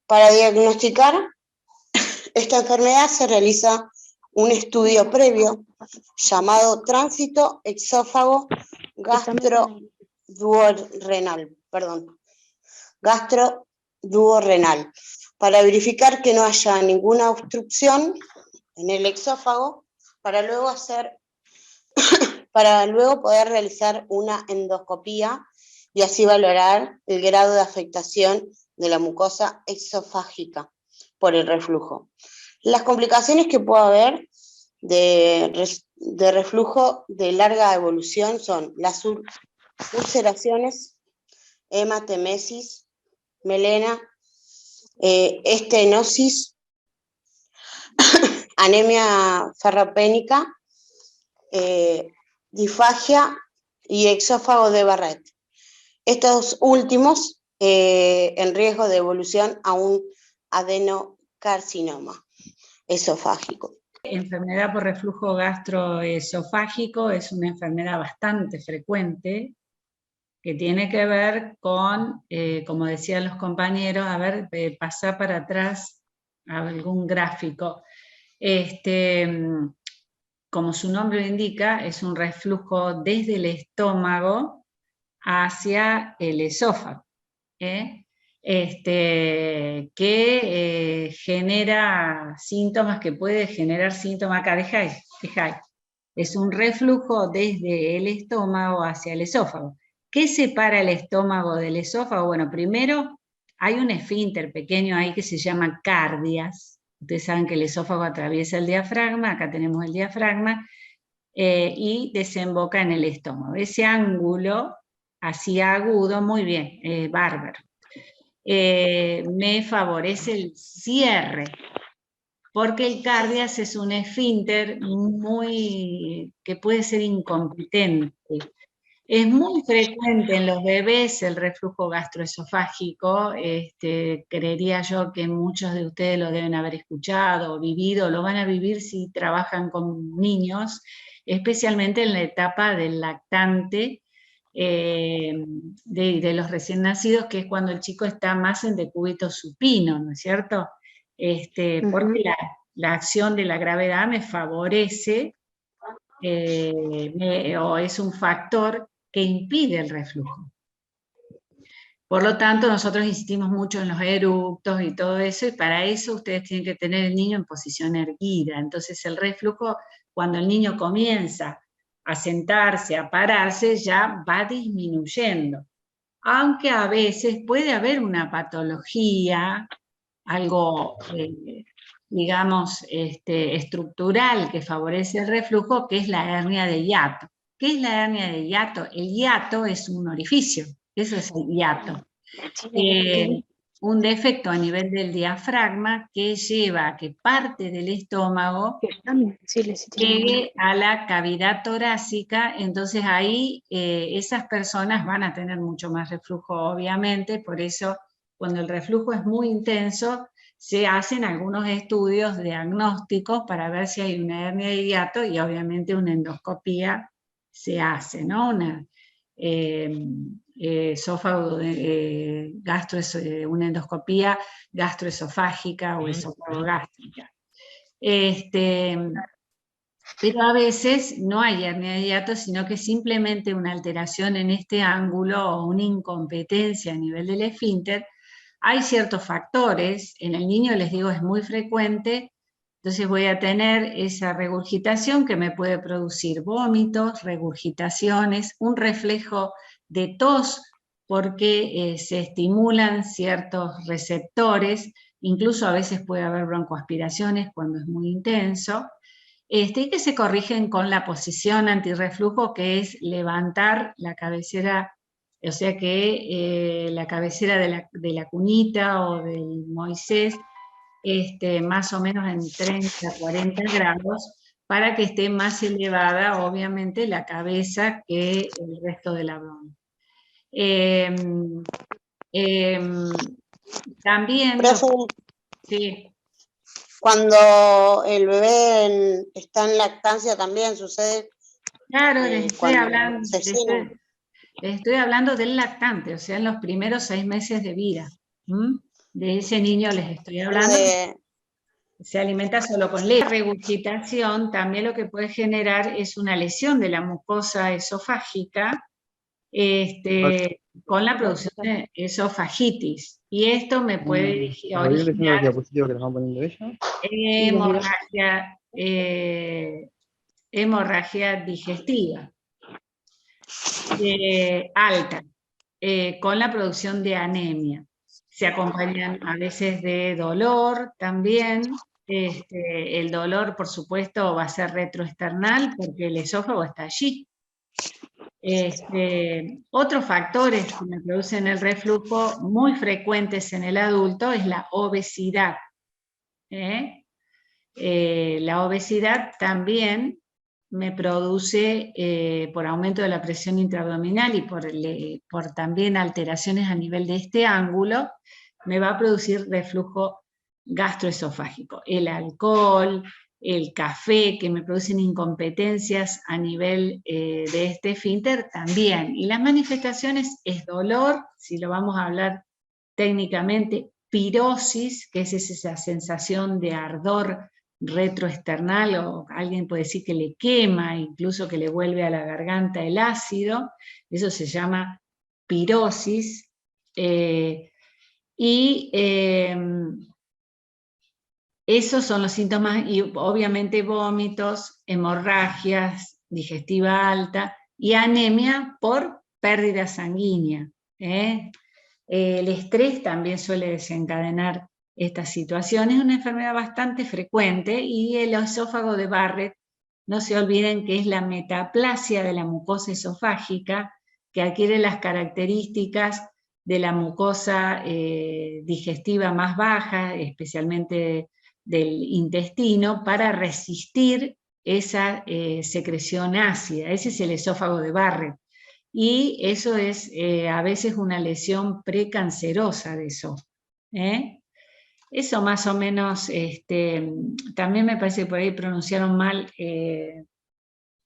Para diagnosticar esta enfermedad se realiza un estudio previo llamado tránsito exófago gastroduorenal, para verificar que no haya ninguna obstrucción en el esófago, para luego poder realizar una endoscopía y así valorar el grado de afectación de la mucosa esofágica por el reflujo. Las complicaciones que puede haber de reflujo de larga evolución son las ulceraciones, hematemesis, melena, estenosis, anemia ferropénica, disfagia y exófago de Barrett. Estos últimos en riesgo de evolución a un adenocarcinoma esofágico. Enfermedad por reflujo gastroesofágico es una enfermedad bastante frecuente que tiene que ver con, como decían los compañeros, a ver, pasar para atrás a algún gráfico. Como su nombre lo indica, es un reflujo desde el estómago hacia el esófago, que genera síntomas, que puede generar síntomas acá, dejáis. Es un reflujo desde el estómago hacia el esófago. ¿Qué separa el estómago del esófago? Bueno, primero hay un esfínter pequeño ahí que se llama cardias. Ustedes saben que el esófago atraviesa el diafragma, acá tenemos el diafragma, y desemboca en el estómago. Ese ángulo así agudo, muy bien, bárbaro. Me favorece el cierre, porque el cardias es un esfínter que puede ser incompetente. Es muy frecuente en los bebés el reflujo gastroesofágico, creería yo que muchos de ustedes lo deben haber escuchado o vivido, lo van a vivir si trabajan con niños, especialmente en la etapa del lactante, de los recién nacidos, que es cuando el chico está más en decúbito supino, ¿no es cierto? Porque la acción de la gravedad me favorece, o es un factor que impide el reflujo. Por lo tanto, nosotros insistimos mucho en los eructos y todo eso, y para eso ustedes tienen que tener el niño en posición erguida. Entonces el reflujo, cuando el niño comienza a sentarse, a pararse, ya va disminuyendo. Aunque a veces puede haber una patología, algo, digamos, estructural que favorece el reflujo, que es la hernia de hiato. ¿Qué es la hernia de hiato? El hiato es un orificio, eso es el hiato. Un defecto a nivel del diafragma que lleva a que parte del estómago llegue a la cavidad torácica, entonces ahí esas personas van a tener mucho más reflujo, obviamente. Por eso cuando el reflujo es muy intenso, se hacen algunos estudios diagnósticos para ver si hay una hernia de hiato, y obviamente una endoscopía se hace, ¿no? Una una endoscopía gastroesofágica o esofagogástrica. Pero a veces no hay hernia de hiato, sino que simplemente una alteración en este ángulo o una incompetencia a nivel del esfínter. Hay ciertos factores, en el niño les digo es muy frecuente, entonces voy a tener esa regurgitación que me puede producir vómitos, regurgitaciones, un reflejo de tos porque se estimulan ciertos receptores, incluso a veces puede haber broncoaspiraciones cuando es muy intenso, y que se corrigen con la posición antirreflujo, que es levantar la cabecera, o sea que la cabecera de la cunita o del Moisés, más o menos en 30, 40 grados, para que esté más elevada, obviamente, la cabeza que el resto del abdomen. También... Sí. Cuando el bebé está en lactancia también sucede. Claro, les estoy hablando del lactante, o sea, en los primeros 6 meses de vida. De ese niño les estoy hablando. Se alimenta solo con leche. La regurgitación también lo que puede generar es una lesión de la mucosa esofágica, con la producción de esofagitis. Y esto me puede originar hemorragia digestiva alta. con la producción de anemia. Se acompañan a veces de dolor también. El dolor, por supuesto, va a ser retroesternal porque el esófago está allí. Otros factores que me producen el reflujo muy frecuentes en el adulto es la obesidad. La obesidad también me produce, por aumento de la presión intraabdominal y por también alteraciones a nivel de este ángulo, me va a producir reflujo gastroesofágico. El alcohol, el café, que me producen incompetencias a nivel de este esfínter también. Y las manifestaciones es dolor, si lo vamos a hablar técnicamente, pirosis, que es esa sensación de ardor retroesternal, o alguien puede decir que le quema, incluso que le vuelve a la garganta el ácido, eso se llama pirosis, esos son los síntomas, y obviamente vómitos, hemorragias, digestiva alta y anemia por pérdida sanguínea. El estrés también suele desencadenar estas situaciones. Es una enfermedad bastante frecuente, y el esófago de Barrett, no se olviden que es la metaplasia de la mucosa esofágica, que adquiere las características de la mucosa digestiva más baja, especialmente del intestino, para resistir esa secreción ácida. Ese es el esófago de Barrett. Y eso es a veces una lesión precancerosa de esófago. Eso más o menos, también me parece que por ahí pronunciaron mal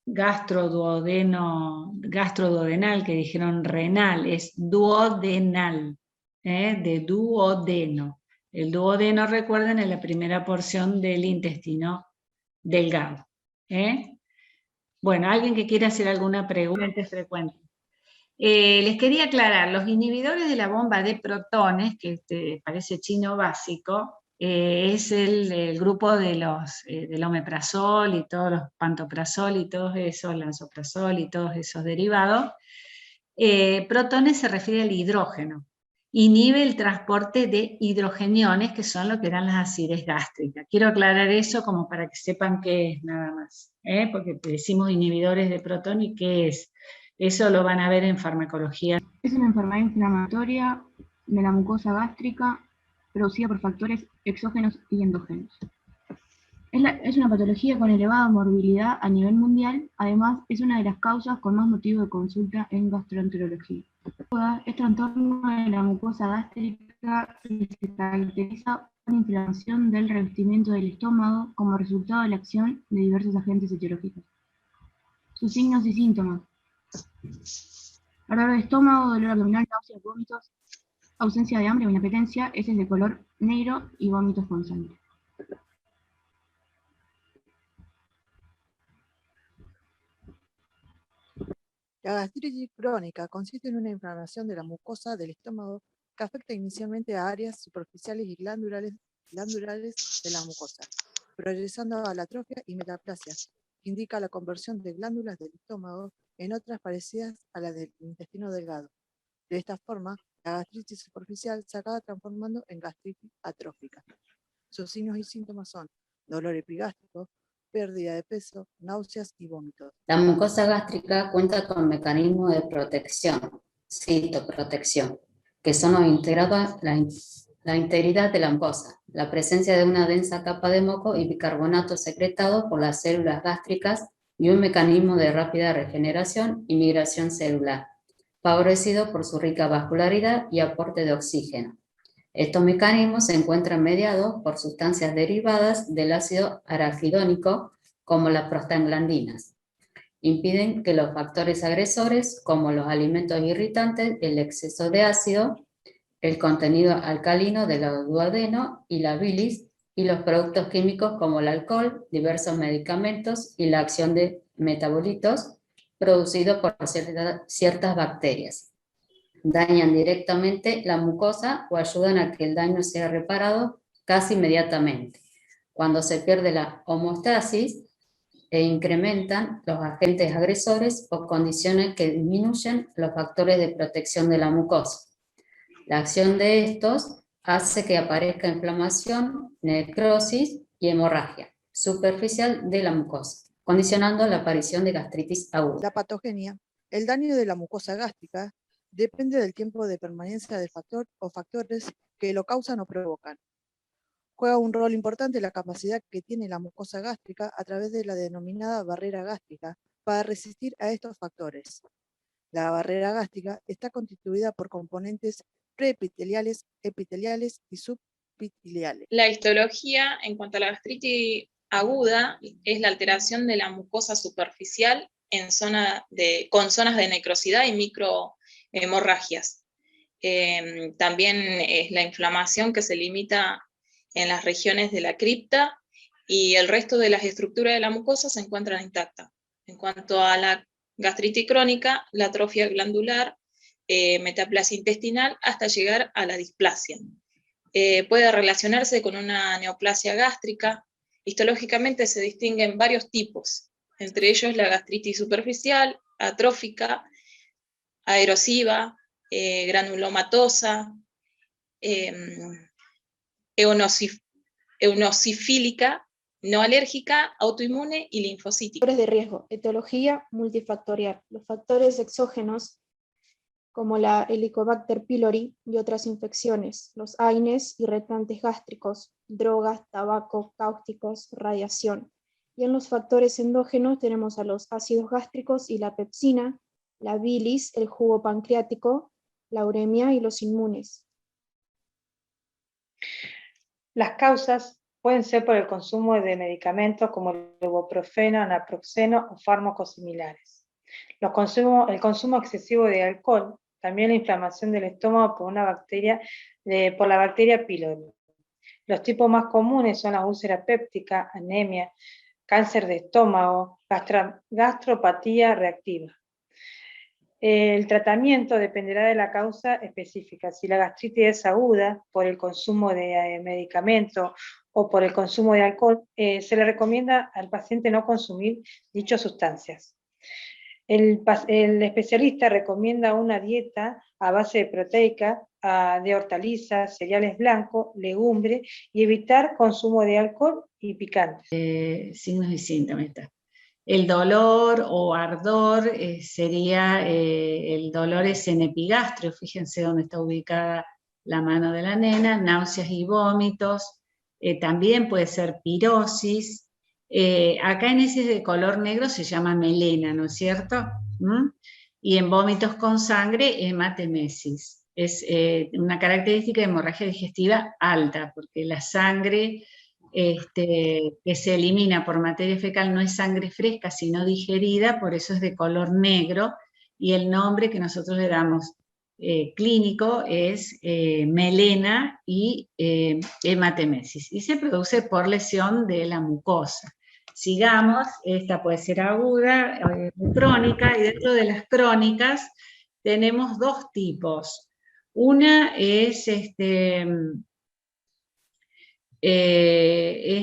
gastroduodenal, que dijeron renal, es duodenal, de duodeno. El duodeno, recuerden, es la primera porción del intestino delgado. Bueno, ¿alguien que quiera hacer alguna pregunta frecuente? Les quería aclarar, los inhibidores de la bomba de protones, que parece chino básico, es el grupo de del omeprazol y todos los pantoprazol y todos esos, lansoprazol y todos esos derivados. Protones se refiere al hidrógeno. Inhibe el transporte de hidrogeniones, que son lo que dan las acidez gástricas. Quiero aclarar eso como para que sepan qué es nada más, porque decimos inhibidores de protón y qué es. Eso lo van a ver en farmacología. Es una enfermedad inflamatoria de la mucosa gástrica producida por factores exógenos y endógenos. Es una patología con elevada morbilidad a nivel mundial. Además, es una de las causas con más motivo de consulta en gastroenterología. Este trastorno de la mucosa gástrica se caracteriza por inflamación del revestimiento del estómago como resultado de la acción de diversos agentes etiológicos. Sus signos y síntomas: ardor de estómago, dolor abdominal, náuseas, vómitos, ausencia de hambre o inapetencia, heces de color negro y vómitos con sangre. La gastritis crónica consiste en una inflamación de la mucosa del estómago que afecta inicialmente a áreas superficiales y glandulares de la mucosa, progresando a la atrofia y metaplasia, que indica la conversión de glándulas del estómago en otras parecidas a las del intestino delgado. De esta forma, la gastritis superficial se acaba transformando en gastritis atrófica. Sus signos y síntomas son dolor epigástrico, pérdida de peso, náuseas y vómitos. La mucosa gástrica cuenta con mecanismos de protección, citoprotección, que son los integrados la integridad de la mucosa, la presencia de una densa capa de moco y bicarbonato secretado por las células gástricas y un mecanismo de rápida regeneración y migración celular, favorecido por su rica vascularidad y aporte de oxígeno. Estos mecanismos se encuentran mediados por sustancias derivadas del ácido arachidónico, como las prostaglandinas. Impiden que los factores agresores, como los alimentos irritantes, el exceso de ácido, el contenido alcalino del duodeno y la bilis, y los productos químicos como el alcohol, diversos medicamentos y la acción de metabolitos producidos por ciertas bacterias. Dañan directamente la mucosa o ayudan a que el daño sea reparado casi inmediatamente. Cuando se pierde la homeostasis, e incrementan los agentes agresores o condiciones que disminuyen los factores de protección de la mucosa. La acción de estos hace que aparezca inflamación, necrosis y hemorragia superficial de la mucosa, condicionando la aparición de gastritis aguda. La patogenia. El daño de la mucosa gástrica depende del tiempo de permanencia del factor o factores que lo causan o provocan. Juega un rol importante la capacidad que tiene la mucosa gástrica a través de la denominada barrera gástrica para resistir a estos factores. La barrera gástrica está constituida por componentes preepiteliales, epiteliales y subepiteliales. La histología, en cuanto a la gastritis aguda, es la alteración de la mucosa superficial con zonas de necrosidad y microhemorragias. También es la inflamación que se limita en las regiones de la cripta y el resto de las estructuras de la mucosa se encuentran intactas. En cuanto a la gastritis crónica, la atrofia glandular, metaplasia intestinal, hasta llegar a la displasia. Puede relacionarse con una neoplasia gástrica. Histológicamente se distinguen varios tipos, entre ellos la gastritis superficial, atrófica, aerosiva, granulomatosa, eonosifílica, no alérgica, autoinmune y linfocítica. Factores de riesgo. Etiología multifactorial. Los factores exógenos, como la Helicobacter pylori y otras infecciones, los AINES, irritantes gástricos, drogas, tabaco, cáusticos, radiación. Y en los factores endógenos tenemos a los ácidos gástricos y la pepsina, la bilis, el jugo pancreático, la uremia y los inmunes. Las causas pueden ser por el consumo de medicamentos como el ibuprofeno, naproxeno o fármacos similares. El consumo excesivo de alcohol, también la inflamación del estómago por la bacteria pylori. Los tipos más comunes son la úlcera péptica, anemia, cáncer de estómago, gastropatía reactiva. El tratamiento dependerá de la causa específica. Si la gastritis es aguda por el consumo de medicamentos o por el consumo de alcohol, se le recomienda al paciente no consumir dichas sustancias. El especialista recomienda una dieta a base proteica, de hortalizas, cereales blancos, legumbres y evitar consumo de alcohol y picantes. Signos y síntomas. El dolor o ardor sería, el dolor es en epigastrio, fíjense dónde está ubicada la mano de la nena, náuseas y vómitos, también puede ser pirosis, acá en ese de color negro se llama melena, ¿no es cierto? Y en vómitos con sangre, hematemesis. Es una característica de hemorragia digestiva alta, porque la sangre que se elimina por materia fecal no es sangre fresca, sino digerida, por eso es de color negro, y el nombre que nosotros le damos clínico es melena y hematemesis, y se produce por lesión de la mucosa. Sigamos, esta puede ser aguda, crónica, y dentro de las crónicas tenemos dos tipos. Una es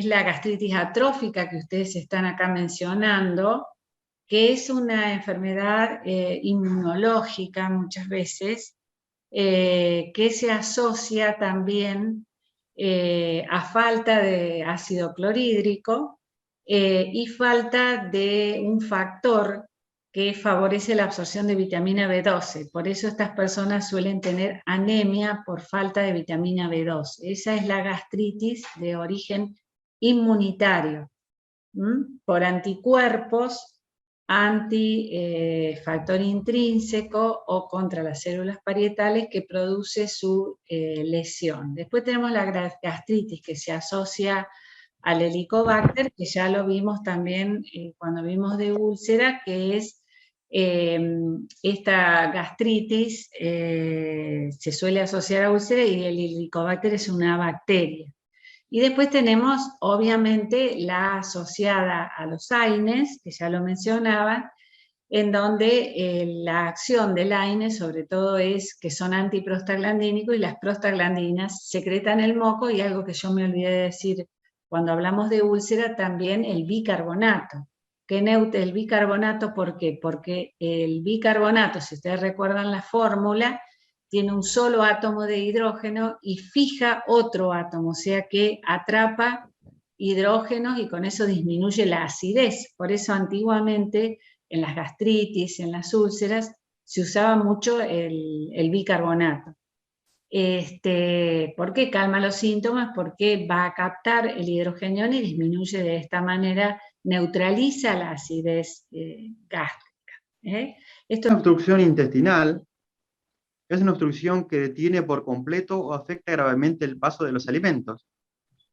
la gastritis atrófica que ustedes están acá mencionando, que es una enfermedad inmunológica muchas veces, que se asocia también a falta de ácido clorhídrico y falta de un factor que favorece la absorción de vitamina B12. Por eso estas personas suelen tener anemia por falta de vitamina B12. Esa es la gastritis de origen inmunitario, por anticuerpos, antifactor intrínseco o contra las células parietales que produce su lesión. Después tenemos la gastritis que se asocia al Helicobacter, que ya lo vimos también cuando vimos de úlcera, que es esta gastritis se suele asociar a úlcera y el Helicobacter es una bacteria. Y después tenemos obviamente la asociada a los AINES, que ya lo mencionaban, en donde la acción del AINES sobre todo es que son antiprostaglandínicos y las prostaglandinas secretan el moco, y algo que yo me olvidé de decir cuando hablamos de úlcera, también el bicarbonato, el bicarbonato. ¿Por qué? Porque el bicarbonato, si ustedes recuerdan la fórmula, tiene un solo átomo de hidrógeno y fija otro átomo, o sea que atrapa hidrógenos y con eso disminuye la acidez. Por eso antiguamente en las gastritis, en las úlceras, se usaba mucho el bicarbonato. ¿Por qué calma los síntomas? Porque va a captar el hidrogenión y disminuye de esta manera, neutraliza la acidez gástrica. Esta obstrucción intestinal es una obstrucción que detiene por completo o afecta gravemente el paso de los alimentos,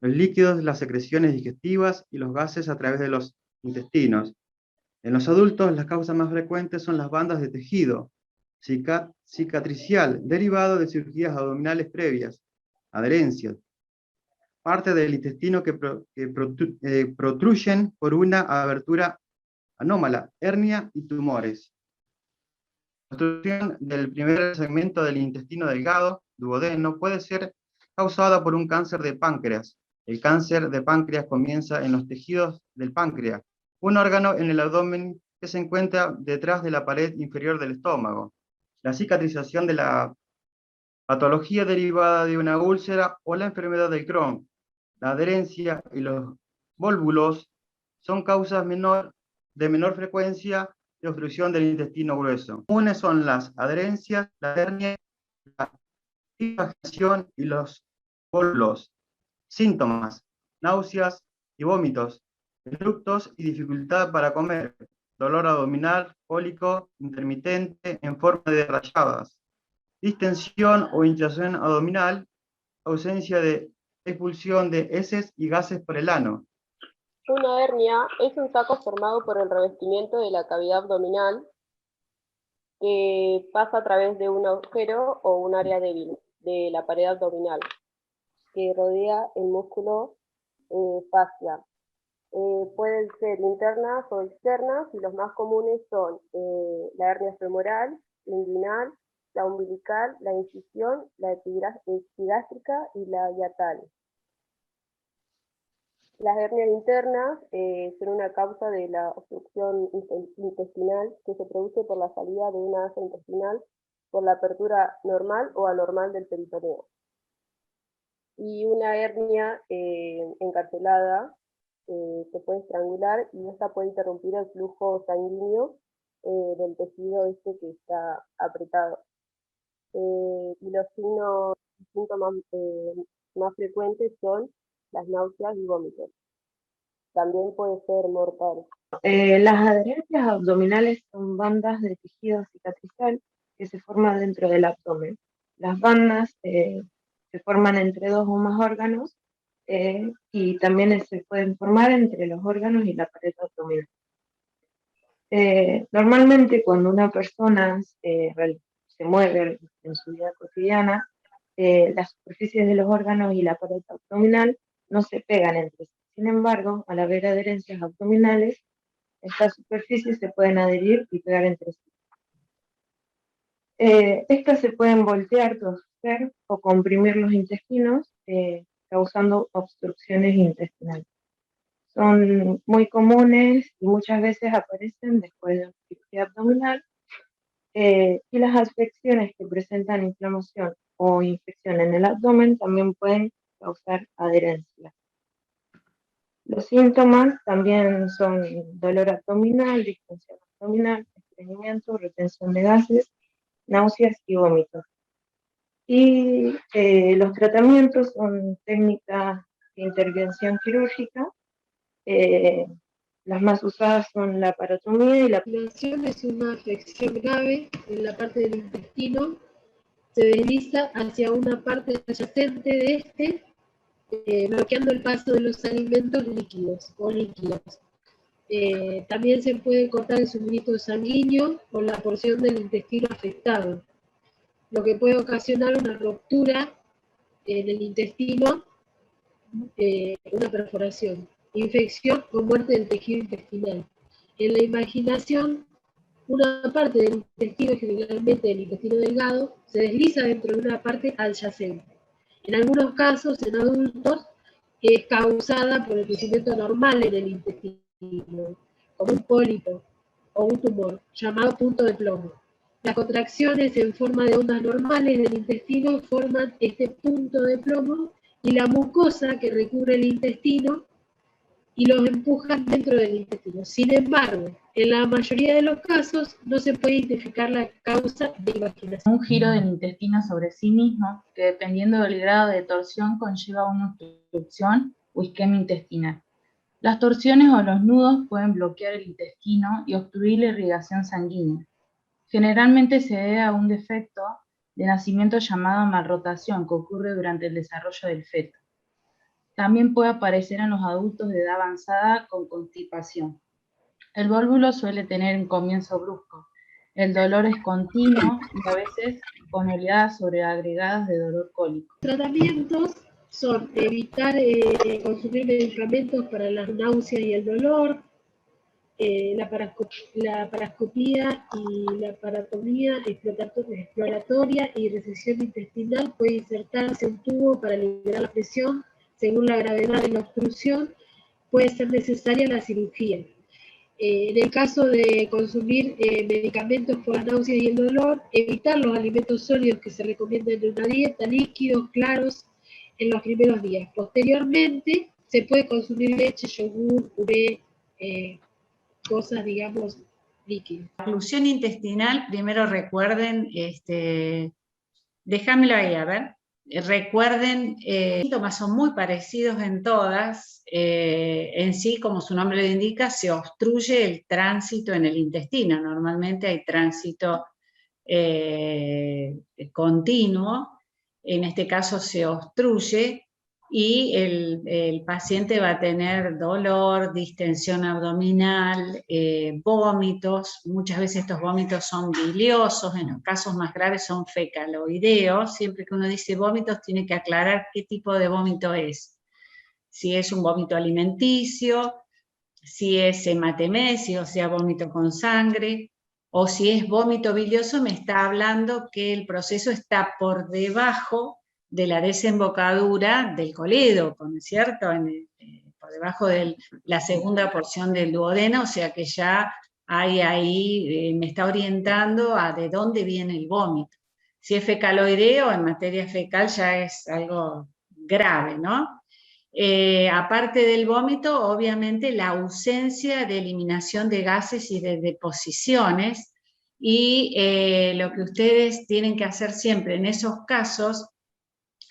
los líquidos, las secreciones digestivas y los gases a través de los intestinos. En los adultos, las causas más frecuentes son las bandas de tejido cicatricial, derivado de cirugías abdominales previas, adherencias, parte del intestino que protruyen por una abertura anómala, hernia y tumores. La obstrucción del primer segmento del intestino delgado, duodeno, puede ser causada por un cáncer de páncreas. El cáncer de páncreas comienza en los tejidos del páncreas, un órgano en el abdomen que se encuentra detrás de la pared inferior del estómago. La cicatrización de la patología derivada de una úlcera o la enfermedad del Crohn, la adherencia y los vólvulos son causas de menor frecuencia de obstrucción del intestino grueso. Comunes son las adherencias, la hernia, la invaginación y los vólvulos. Síntomas: náuseas y vómitos, eructos y dificultad para comer, dolor abdominal, cólico intermitente en forma de rayadas, distensión o hinchazón abdominal, ausencia de expulsión de heces y gases por el ano. Una hernia es un saco formado por el revestimiento de la cavidad abdominal que pasa a través de un agujero o un área débil de la pared abdominal que rodea el músculo fascia. Pueden ser internas o externas, y los más comunes son la hernia femoral, inguinal, la umbilical, la incisión, la epigástrica y la hiatal. Las hernias internas son una causa de la obstrucción intestinal que se produce por la salida de una asa intestinal por la apertura normal o anormal del peritoneo. Y una hernia encarcelada se puede estrangular y esta puede interrumpir el flujo sanguíneo del tejido que está apretado. Y los síntomas más frecuentes son las náuseas y vómitos. También puede ser mortal. Las adherencias abdominales son bandas de tejido cicatricial que se forman dentro del abdomen. Las bandas se forman entre dos o más órganos y también se pueden formar entre los órganos y la pared abdominal. Normalmente cuando una persona se mueve en su vida cotidiana, las superficies de los órganos y la pared abdominal no se pegan entre sí. Sin embargo, al haber adherencias abdominales, estas superficies se pueden adherir y pegar entre sí. Estas se pueden voltear, torcer o comprimir los intestinos, causando obstrucciones intestinales. Son muy comunes y muchas veces aparecen después de una cirugía abdominal, y las afecciones que presentan inflamación o infección en el abdomen también pueden causar adherencia. Los síntomas también son dolor abdominal, distensión abdominal, estreñimiento, retención de gases, náuseas y vómitos. Y los tratamientos son técnicas de intervención quirúrgica. Las más usadas son la parotomía y la aspiración. Es una afección grave en la parte del intestino. Se desliza hacia una parte adyacente de este, bloqueando el paso de los alimentos líquidos o líquidos. También se puede cortar el suministro sanguíneo por la porción del intestino afectado, lo que puede ocasionar una ruptura en el intestino, una perforación, infección o muerte del tejido intestinal. En la imaginación, una parte del intestino, generalmente el intestino delgado, se desliza dentro de una parte adyacente. En algunos casos, en adultos, es causada por el crecimiento normal en el intestino, como un pólipo o un tumor, llamado punto de plomo. Las contracciones en forma de ondas normales del intestino forman este punto de plomo y la mucosa que recubre el intestino y los empujan dentro del intestino. Sin embargo, en la mayoría de los casos no se puede identificar la causa de invaginación. Un giro del intestino sobre sí mismo, que dependiendo del grado de torsión conlleva una obstrucción o isquemia intestinal. Las torsiones o los nudos pueden bloquear el intestino y obstruir la irrigación sanguínea. Generalmente se debe a un defecto de nacimiento llamado malrotación que ocurre durante el desarrollo del feto. También puede aparecer en los adultos de edad avanzada con constipación. El vólvulo suele tener un comienzo brusco. El dolor es continuo y a veces con oleadas sobreagregadas de dolor cólico. Tratamientos son evitar consumir medicamentos para la náusea y el dolor, la paroscopía y la paratomía exploratoria y recesión intestinal. Puede insertarse un tubo para liberar la presión. Según la gravedad de la obstrucción, puede ser necesaria la cirugía. En el caso de consumir medicamentos por la náusea y el dolor, evitar los alimentos sólidos que se recomiendan en una dieta, líquidos, claros, en los primeros días. Posteriormente, se puede consumir leche, yogur, puré, cosas, digamos, líquidas. La oclusión intestinal, primero recuerden, déjamelo ahí, a ver. Recuerden, los síntomas son muy parecidos en todas, en sí, como su nombre lo indica, se obstruye el tránsito en el intestino. Normalmente hay tránsito continuo, en este caso se obstruye y el paciente va a tener dolor, distensión abdominal, vómitos. Muchas veces estos vómitos son biliosos, en los casos más graves son fecaloideos. Siempre que uno dice vómitos tiene que aclarar qué tipo de vómito es. Si es un vómito alimenticio, si es hematemesis, o sea, vómito con sangre, o si es vómito bilioso, me está hablando que el proceso está por debajo de la desembocadura del colédoco, ¿no es cierto? Por debajo de la segunda porción del duodeno, o sea que ya hay ahí, me está orientando a de dónde viene el vómito. Si es fecaloideo, en materia fecal ya es algo grave, ¿no? Aparte del vómito, obviamente la ausencia de eliminación de gases y de deposiciones, y lo que ustedes tienen que hacer siempre en esos casos,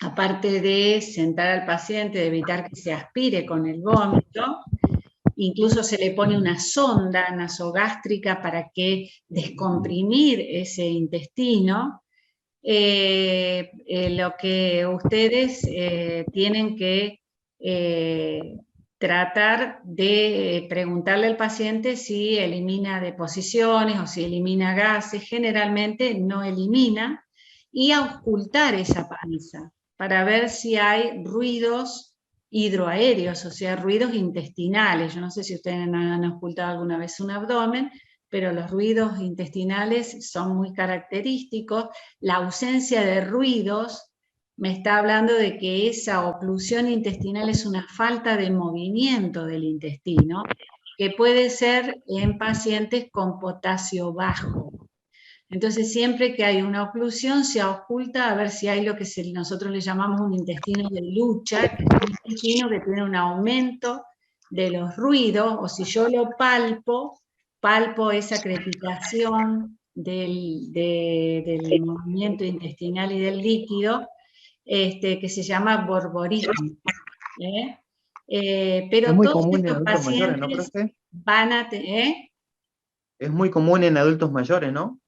aparte de sentar al paciente, de evitar que se aspire con el vómito, incluso se le pone una sonda nasogástrica para que descomprimir ese intestino. Lo que ustedes tienen que tratar de preguntarle al paciente si elimina deposiciones o si elimina gases. Generalmente no elimina, y auscultar esa panza para ver si hay ruidos hidroaéreos, o sea, ruidos intestinales. Yo no sé si ustedes han auscultado alguna vez un abdomen, pero los ruidos intestinales son muy característicos. La ausencia de ruidos me está hablando de que esa oclusión intestinal es una falta de movimiento del intestino, que puede ser en pacientes con potasio bajo. Entonces, siempre que hay una oclusión, se ausculta a ver si hay lo que nosotros le llamamos un intestino de lucha, que es un intestino que tiene un aumento de los ruidos, o si yo lo palpo esa crepitación del movimiento intestinal y del líquido, que se llama borborismo. Pero es muy todos común en estos adultos mayores, ¿no, pacientes profe? van a tener... Es muy común en adultos mayores, ¿no?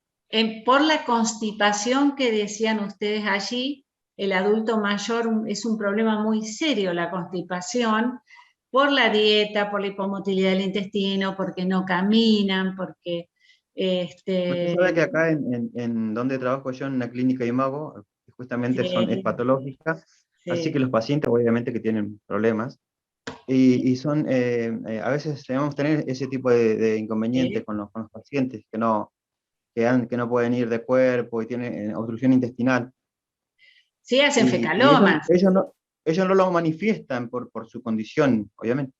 Por la constipación que decían ustedes allí, el adulto mayor es un problema muy serio, la constipación, por la dieta, por la hipomotilidad del intestino, porque no caminan, porque... Usted sabe que acá en donde trabajo yo, en una clínica de Imago, justamente es patológica, sí. Así que los pacientes obviamente que tienen problemas, y son, a veces debemos tener ese tipo de inconvenientes Sí. con los pacientes, que no pueden ir de cuerpo y tienen obstrucción intestinal. Sí, hacen Y fecalomas. ellos no lo manifiestan por su condición, obviamente.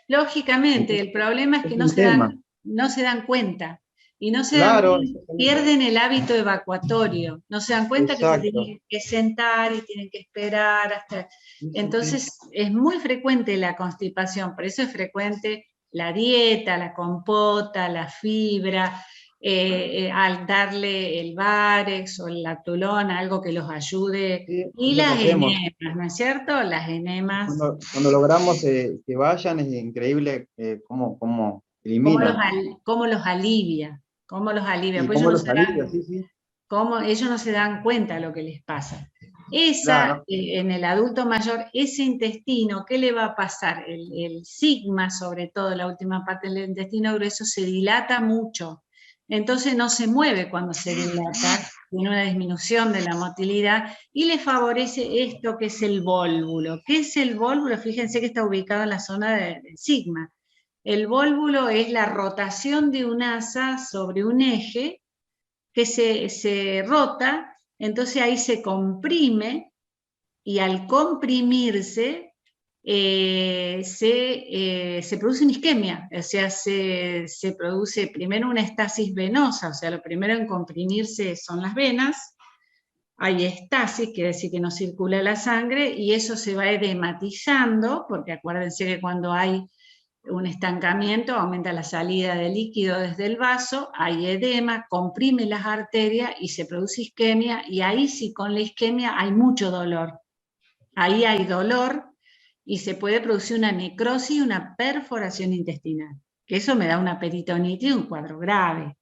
Lógicamente, el problema es que no se dan cuenta. Y no se Claro, dan, pierden el hábito evacuatorio. No se dan cuenta que se tienen que sentar y tienen que esperar hasta... Entonces, es muy frecuente la constipación. Por eso es frecuente la dieta, la compota, la fibra, al darle el Barex o el lactulón, algo que los ayude, y las enemas, ¿no es cierto? Las enemas. Cuando logramos que vayan, es increíble cómo eliminan. Cómo los alivia, cómo los alivia. Y Pues cómo los alivia, sí. cómo ellos no se dan cuenta de lo que les pasa. Claro. En el adulto mayor, ese intestino, ¿qué le va a pasar? El sigma, sobre todo, la última parte del intestino grueso, se dilata mucho. Entonces no se mueve cuando se dilata, tiene una disminución de la motilidad y le favorece esto que es el vólvulo. ¿Qué es el vólvulo? Fíjense que está ubicado en la zona del sigma. El vólvulo es la rotación de un asa sobre un eje que se rota, entonces ahí se comprime, y al comprimirse se produce una isquemia, o sea, se produce primero una estasis venosa, o sea, lo primero en comprimirse son las venas, hay estasis, quiere decir que no circula la sangre, y eso se va edematizando, porque acuérdense que cuando hay un estancamiento aumenta la salida de líquido desde el vaso, hay edema, comprime las arterias y se produce isquemia, y ahí sí, con la isquemia hay mucho dolor. Ahí hay dolor y se puede producir una necrosis y una perforación intestinal, que eso me da una peritonitis y un cuadro grave.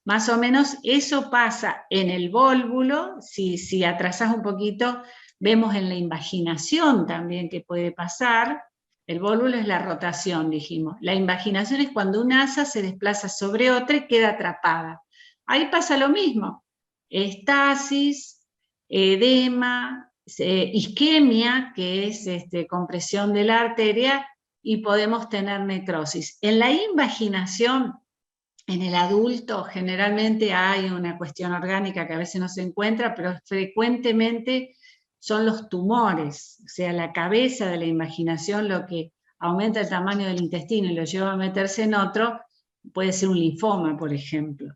Más o menos eso pasa en el vólvulo. Si atrasás un poquito, vemos en la invaginación también que puede pasar. El vólvulo es la rotación, dijimos. La invaginación es cuando una asa se desplaza sobre otra y queda atrapada. Ahí pasa lo mismo. Estasis, edema, isquemia, que es compresión de la arteria, y podemos tener necrosis. En la invaginación, en el adulto, generalmente hay una cuestión orgánica que a veces no se encuentra, pero frecuentemente son los tumores, o sea, la cabeza de la invaginación, lo que aumenta el tamaño del intestino y lo lleva a meterse en otro, puede ser un linfoma, por ejemplo.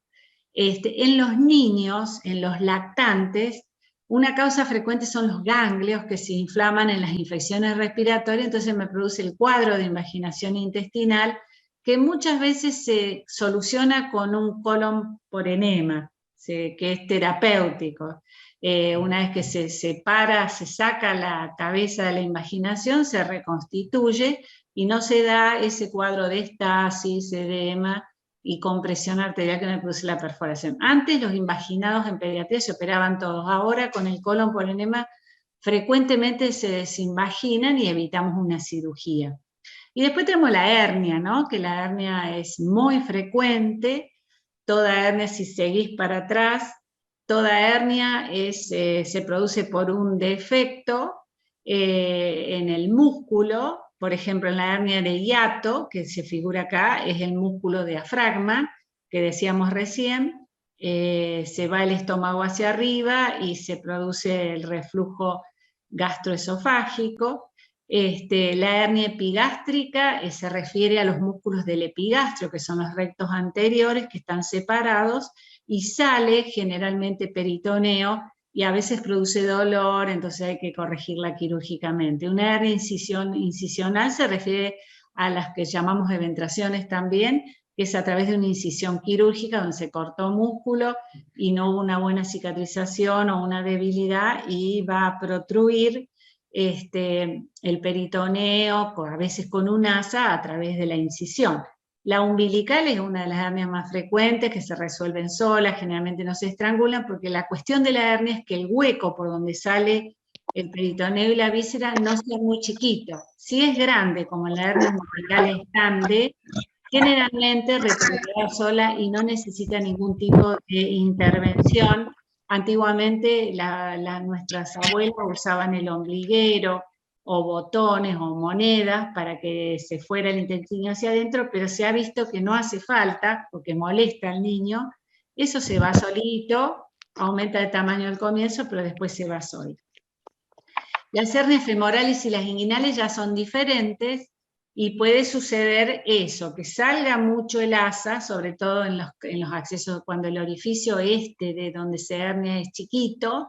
En los niños, en los lactantes, una causa frecuente son los ganglios que se inflaman en las infecciones respiratorias, entonces me produce el cuadro de invaginación intestinal, que muchas veces se soluciona con un colon por enema, que es terapéutico. Una vez que se separa, se saca la cabeza de la invaginación, se reconstituye y no se da ese cuadro de estasis, edema y compresión arterial que me produce la perforación. Antes los invaginados en pediatría se operaban todos, ahora con el colon por enema frecuentemente se desinvaginan y evitamos una cirugía. Y después tenemos la hernia, ¿no? Que la hernia es muy frecuente. Toda hernia, si seguís para atrás, toda hernia se produce por un defecto en el músculo. Por ejemplo, en la hernia de hiato, que se figura acá, es el músculo diafragma, que decíamos recién, se va el estómago hacia arriba y se produce el reflujo gastroesofágico. La hernia epigástrica se refiere a los músculos del epigastrio, que son los rectos anteriores, que están separados, y sale generalmente peritoneo, y a veces produce dolor, entonces hay que corregirla quirúrgicamente. Una hernia incisional se refiere a las que llamamos eventraciones también, que es a través de una incisión quirúrgica donde se cortó músculo y no hubo una buena cicatrización o una debilidad, y va a protruir el peritoneo, a veces con un asa, a través de la incisión. La umbilical es una de las hernias más frecuentes, que se resuelven solas, generalmente no se estrangulan, porque la cuestión de la hernia es que el hueco por donde sale el peritoneo y la víscera no sea muy chiquito. Si es grande, como la hernia umbilical es grande, generalmente retrocede sola y no necesita ningún tipo de intervención. Antiguamente nuestras abuelas usaban el ombliguero, o botones, o monedas, para que se fuera el intestino hacia adentro, pero se ha visto que no hace falta, porque molesta al niño. Eso se va solito, aumenta el tamaño al comienzo, pero después se va solo. Las hernias femorales y las inguinales ya son diferentes. y puede suceder eso, que salga mucho el asa, sobre todo en los accesos, cuando el orificio de donde se hernia es chiquito,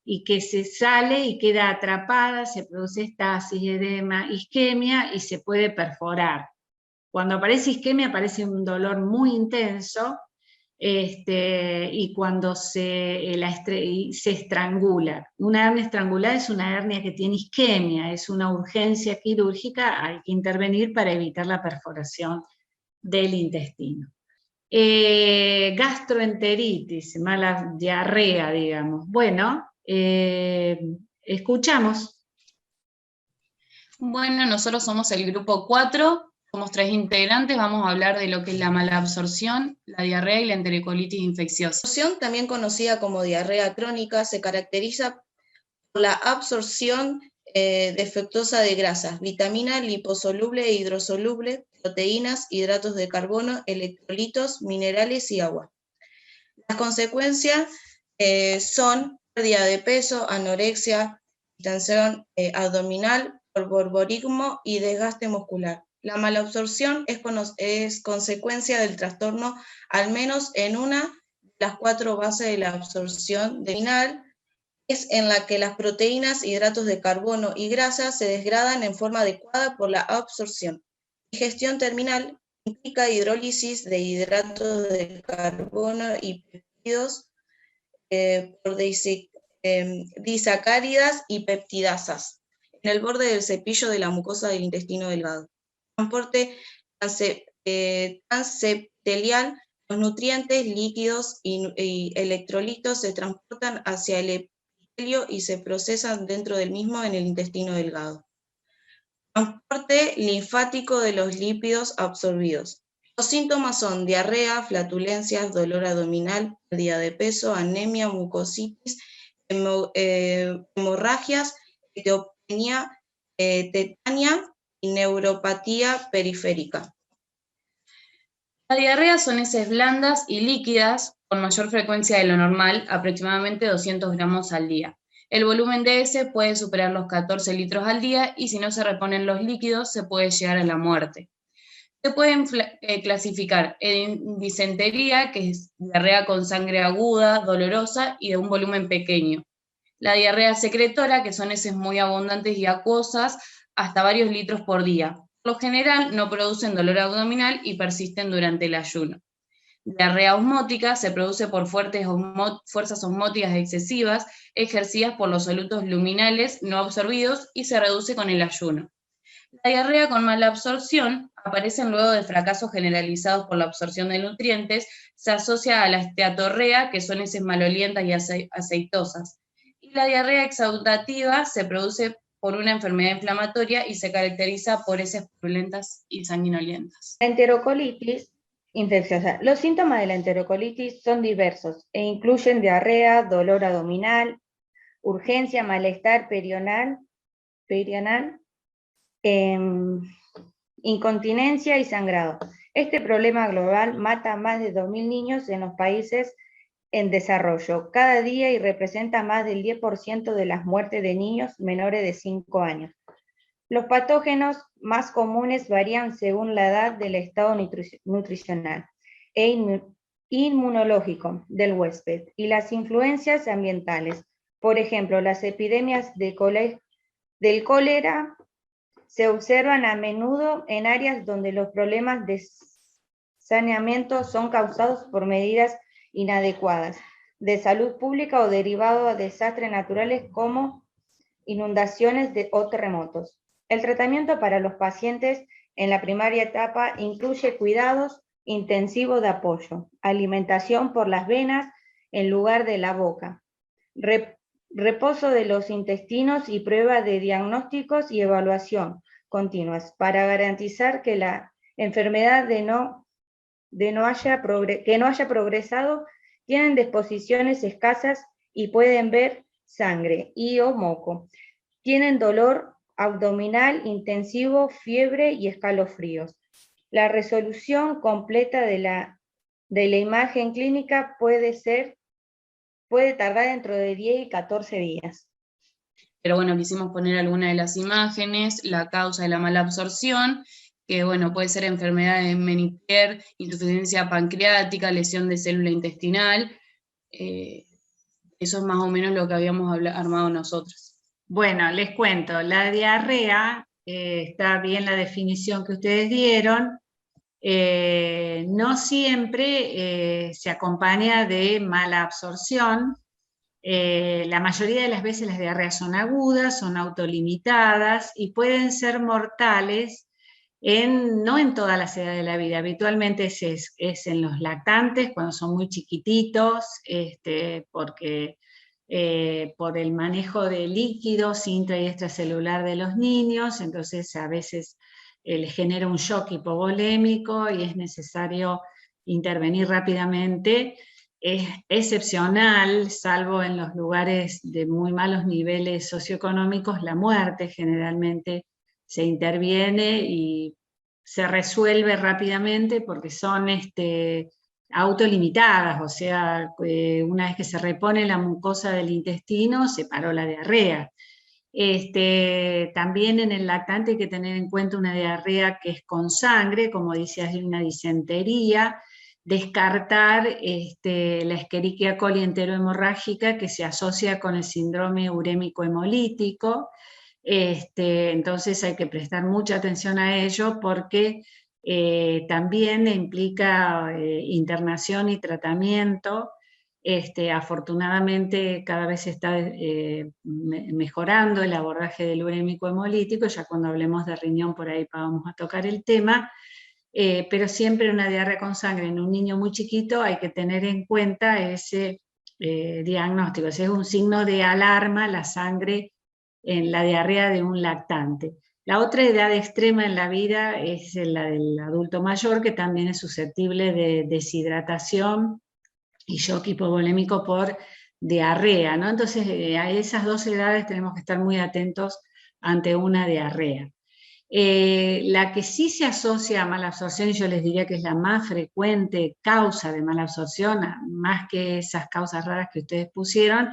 y que se sale y queda atrapada, se produce estasis, edema, isquemia, y se puede perforar. Cuando aparece isquemia aparece un dolor muy intenso, y cuando se estrangula. Una hernia estrangulada es una hernia que tiene isquemia, es una urgencia quirúrgica, hay que intervenir para evitar la perforación del intestino. Gastroenteritis, mala diarrea, digamos. Bueno, escuchamos. Bueno, nosotros somos el grupo 4, somos 3 integrantes, vamos a hablar de lo que es la malabsorción, la diarrea y la enterocolitis infecciosa. La absorción, también conocida como diarrea crónica, se caracteriza por la absorción defectuosa de grasas, vitamina, liposoluble e hidrosoluble, proteínas, hidratos de carbono, electrolitos, minerales y agua. Las consecuencias son pérdida de peso, anorexia, distensión abdominal, borborismo y desgaste muscular. La malabsorción es consecuencia del trastorno al menos en una de las 4 bases de la absorción final, es en la que las proteínas, hidratos de carbono y grasas se degradan en forma adecuada por la absorción. Digestión terminal implica hidrólisis de hidratos de carbono y péptidos por disacáridas y peptidasas en el borde del cepillo de la mucosa del intestino delgado. Transporte transeptelial, los nutrientes, líquidos y electrolitos se transportan hacia el epitelio y se procesan dentro del mismo en el intestino delgado. Transporte linfático de los lípidos absorbidos. Los síntomas son diarrea, flatulencias, dolor abdominal, pérdida de peso, anemia, mucositis, hemorragias, etiopenia, tetania y neuropatía periférica. La diarrea son heces blandas y líquidas con mayor frecuencia de lo normal, aproximadamente 200 gramos al día. El volumen de heces puede superar los 14 litros al día y si no se reponen los líquidos se puede llegar a la muerte. Se pueden clasificar en disentería, que es diarrea con sangre aguda, dolorosa y de un volumen pequeño. La diarrea secretora, que son heces muy abundantes y acuosas, hasta varios litros por día. Por lo general no producen dolor abdominal y persisten durante el ayuno. Diarrea osmótica se produce por fuerzas osmóticas excesivas ejercidas por los solutos luminales no absorbidos y se reduce con el ayuno. La diarrea con mala absorción aparece luego de fracasos generalizados por la absorción de nutrientes, se asocia a la esteatorrea, que son heces malolientas y aceitosas. Y la diarrea exudativa se produce por una enfermedad inflamatoria y se caracteriza por heces purulentas y sanguinolientas. La enterocolitis infecciosa. Los síntomas de la enterocolitis son diversos e incluyen diarrea, dolor abdominal, urgencia, malestar perional, incontinencia y sangrado. Este problema global mata a más de 2.000 niños en los países en desarrollo cada día y representa más del 10% de las muertes de niños menores de 5 años. Los patógenos más comunes varían según la edad del estado nutricional e inmunológico del huésped y las influencias ambientales. Por ejemplo, las epidemias del cólera se observan a menudo en áreas donde los problemas de saneamiento son causados por medidas inadecuadas de salud pública o derivados de desastres naturales como inundaciones o terremotos. El tratamiento para los pacientes en la primaria etapa incluye cuidados intensivos de apoyo, alimentación por las venas en lugar de la boca, reposo de los intestinos y pruebas de diagnósticos y evaluación continuas para garantizar que la enfermedad que no haya progresado tienen disposiciones escasas y pueden ver sangre y o moco. Tienen dolor abdominal intensivo, fiebre y escalofríos. La resolución completa de la imagen clínica puede tardar dentro de 10 y 14 días. Pero bueno, quisimos poner algunas de las imágenes, la causa de la mala absorción, que bueno, puede ser enfermedad de Meniere, insuficiencia pancreática, lesión de célula intestinal. Eso es más o menos lo que habíamos armado nosotros. Bueno, les cuento, la diarrea, está bien la definición que ustedes dieron, no siempre se acompaña de mala absorción. La mayoría de las veces las diarreas son agudas, son autolimitadas y pueden ser mortales no en todas las edades de la vida. Habitualmente es en los lactantes, cuando son muy chiquititos, porque por el manejo de líquidos intra y extracelular de los niños, entonces a veces les genera un shock hipovolémico y es necesario intervenir rápidamente. Es excepcional, salvo en los lugares de muy malos niveles socioeconómicos, la muerte generalmente se interviene y se resuelve rápidamente porque son autolimitadas, o sea, una vez que se repone la mucosa del intestino, se paró la diarrea. También en el lactante hay que tener en cuenta una diarrea que es con sangre, como dice ahí, una disentería, descartar la Escherichia coli enterohemorrágica que se asocia con el síndrome urémico hemolítico. Entonces hay que prestar mucha atención a ello porque también implica internación y tratamiento. Afortunadamente cada vez se está mejorando el abordaje del urémico hemolítico, ya cuando hablemos de riñón por ahí vamos a tocar el tema, pero siempre una diarrea con sangre en un niño muy chiquito hay que tener en cuenta ese diagnóstico. Ese es un signo de alarma, la sangre en la diarrea de un lactante. La otra edad extrema en la vida es la del adulto mayor, que también es susceptible de deshidratación y shock hipovolémico por diarrea, ¿no? Entonces, a esas dos edades tenemos que estar muy atentos ante una diarrea. La que sí se asocia a mala absorción, y yo les diría que es la más frecuente causa de mala absorción, más que esas causas raras que ustedes pusieron,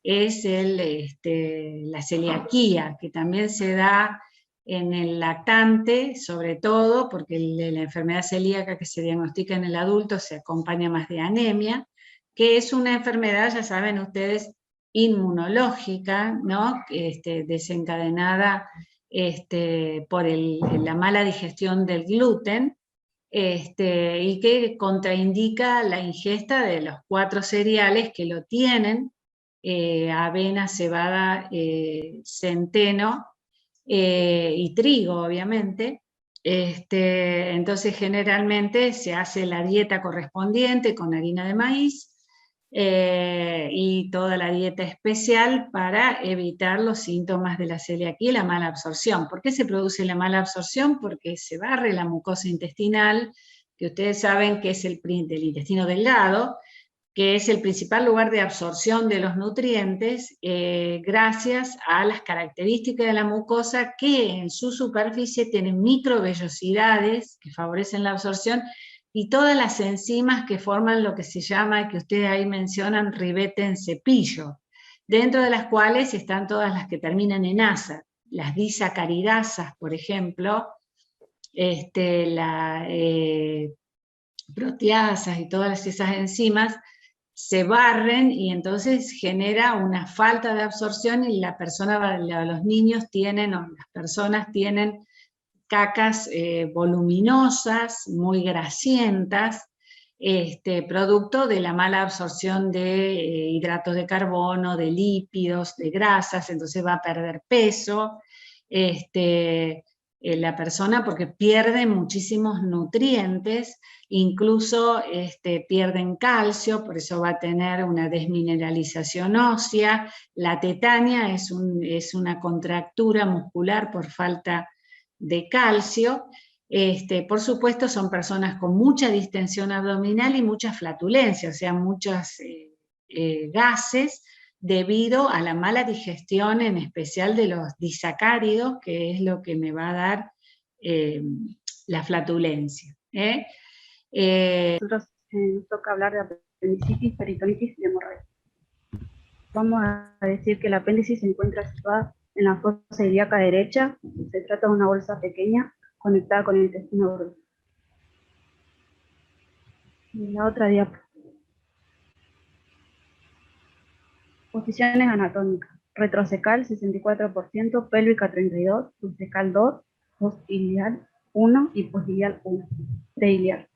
es la celiaquía, que también se da en el lactante, sobre todo porque la enfermedad celíaca que se diagnostica en el adulto se acompaña más de anemia, que es una enfermedad, ya saben ustedes, inmunológica, ¿no? Desencadenada por la mala digestión del gluten, y que contraindica la ingesta de los 4 cereales que lo tienen, avena, cebada, centeno y trigo, obviamente. Entonces generalmente se hace la dieta correspondiente con harina de maíz, y toda la dieta especial para evitar los síntomas de la celiaquía y la mala absorción. ¿Por qué se produce la mala absorción? Porque se barre la mucosa intestinal, que ustedes saben que es del intestino delgado, que es el principal lugar de absorción de los nutrientes, gracias a las características de la mucosa que en su superficie tienen microvellosidades que favorecen la absorción, y todas las enzimas que forman lo que se llama, que ustedes ahí mencionan, ribete en cepillo, dentro de las cuales están todas las que terminan en asa, las disacaridasas, por ejemplo, proteasas y todas esas enzimas se barren y entonces genera una falta de absorción y los niños tienen, o las personas tienen cacas voluminosas, muy grasientas, producto de la mala absorción de hidratos de carbono, de lípidos, de grasas, entonces va a perder peso la persona porque pierde muchísimos nutrientes, incluso pierden calcio, por eso va a tener una desmineralización ósea. La tetania es una contractura muscular por falta de calcio. Por supuesto son personas con mucha distensión abdominal y mucha flatulencia, o sea, muchos gases debido a la mala digestión, en especial de los disacáridos, que es lo que me va a dar la flatulencia. Nosotros nos toca hablar de apendicitis, peritonitis y hemorragia. Vamos a decir que el apéndice se encuentra situado en la fosa ilíaca derecha. Se trata de una bolsa pequeña conectada con el intestino grueso. Y la otra diapositiva. Posiciones anatómicas. Retrocecal 64%, pélvica 32%, subcecal 2%, postiliar 1% y posiliar 1%. Preiliar.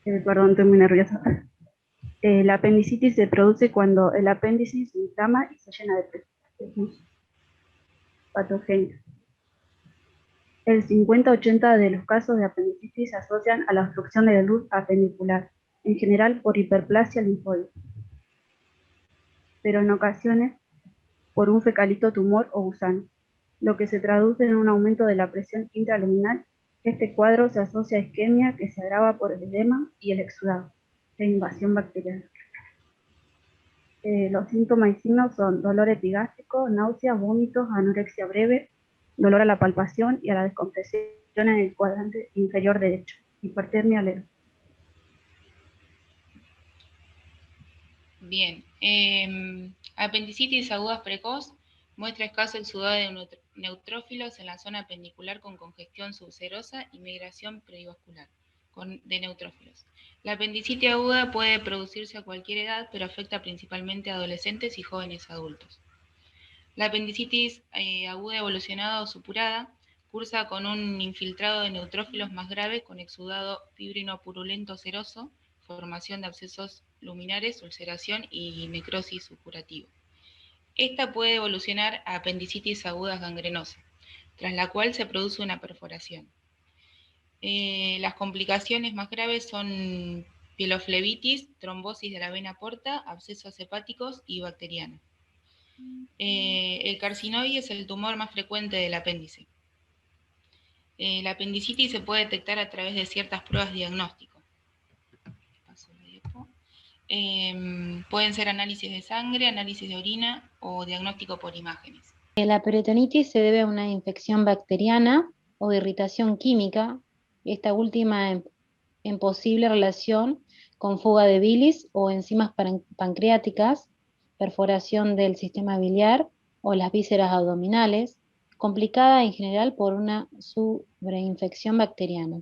Perdón, estoy muy nerviosa. La apendicitis se produce cuando el apéndice se inflama y se llena de pus. Patogénica. El 50-80% de los casos de apendicitis se asocian a la obstrucción de la luz apendicular, en general por hiperplasia linfoide, pero en ocasiones por un fecalito tumor o gusano, lo que se traduce en un aumento de la presión intraluminal. Este cuadro se asocia a isquemia que se agrava por el edema y el exudado, de invasión bacteriana. Los síntomas y signos son dolor epigástrico, náuseas, vómitos, anorexia breve, dolor a la palpación y a la descompresión en el cuadrante inferior derecho, hipertermia leve. Bien, apendicitis aguda precoz muestra escaso exudado de neutrófilos en la zona apendicular con congestión subserosa y migración perivascular de neutrófilos. La apendicitis aguda puede producirse a cualquier edad, pero afecta principalmente a adolescentes y jóvenes adultos. La apendicitis aguda evolucionada o supurada cursa con un infiltrado de neutrófilos más grave con exudado fibrino purulento seroso, formación de abscesos luminares, ulceración y necrosis supurativa. Esta puede evolucionar a apendicitis aguda gangrenosa, tras la cual se produce una perforación. Las complicaciones más graves son pieloflebitis, trombosis de la vena porta, abscesos hepáticos y bacterianos. El carcinoide es el tumor más frecuente del apéndice. La apendicitis se puede detectar a través de ciertas pruebas diagnósticas. Pueden ser análisis de sangre, análisis de orina o diagnóstico por imágenes. La peritonitis se debe a una infección bacteriana o irritación química, esta última en posible relación con fuga de bilis o enzimas pancreáticas, perforación del sistema biliar o las vísceras abdominales, complicada en general por una sobreinfección bacteriana.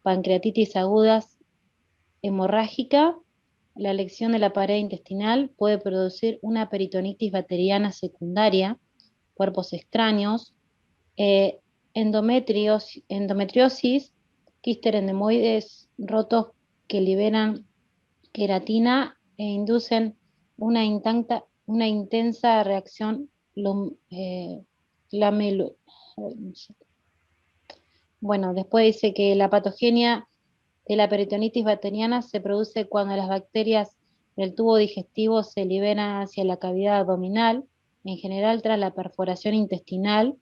Pancreatitis aguda hemorrágica. La lesión de la pared intestinal puede producir una peritonitis bacteriana secundaria, cuerpos extraños, endometriosis, quistes endemoides rotos que liberan queratina e inducen una intensa reacción Bueno, después dice que la patogenia de la peritonitis bacteriana se produce cuando las bacterias del tubo digestivo se liberan hacia la cavidad abdominal, en general tras la perforación intestinal,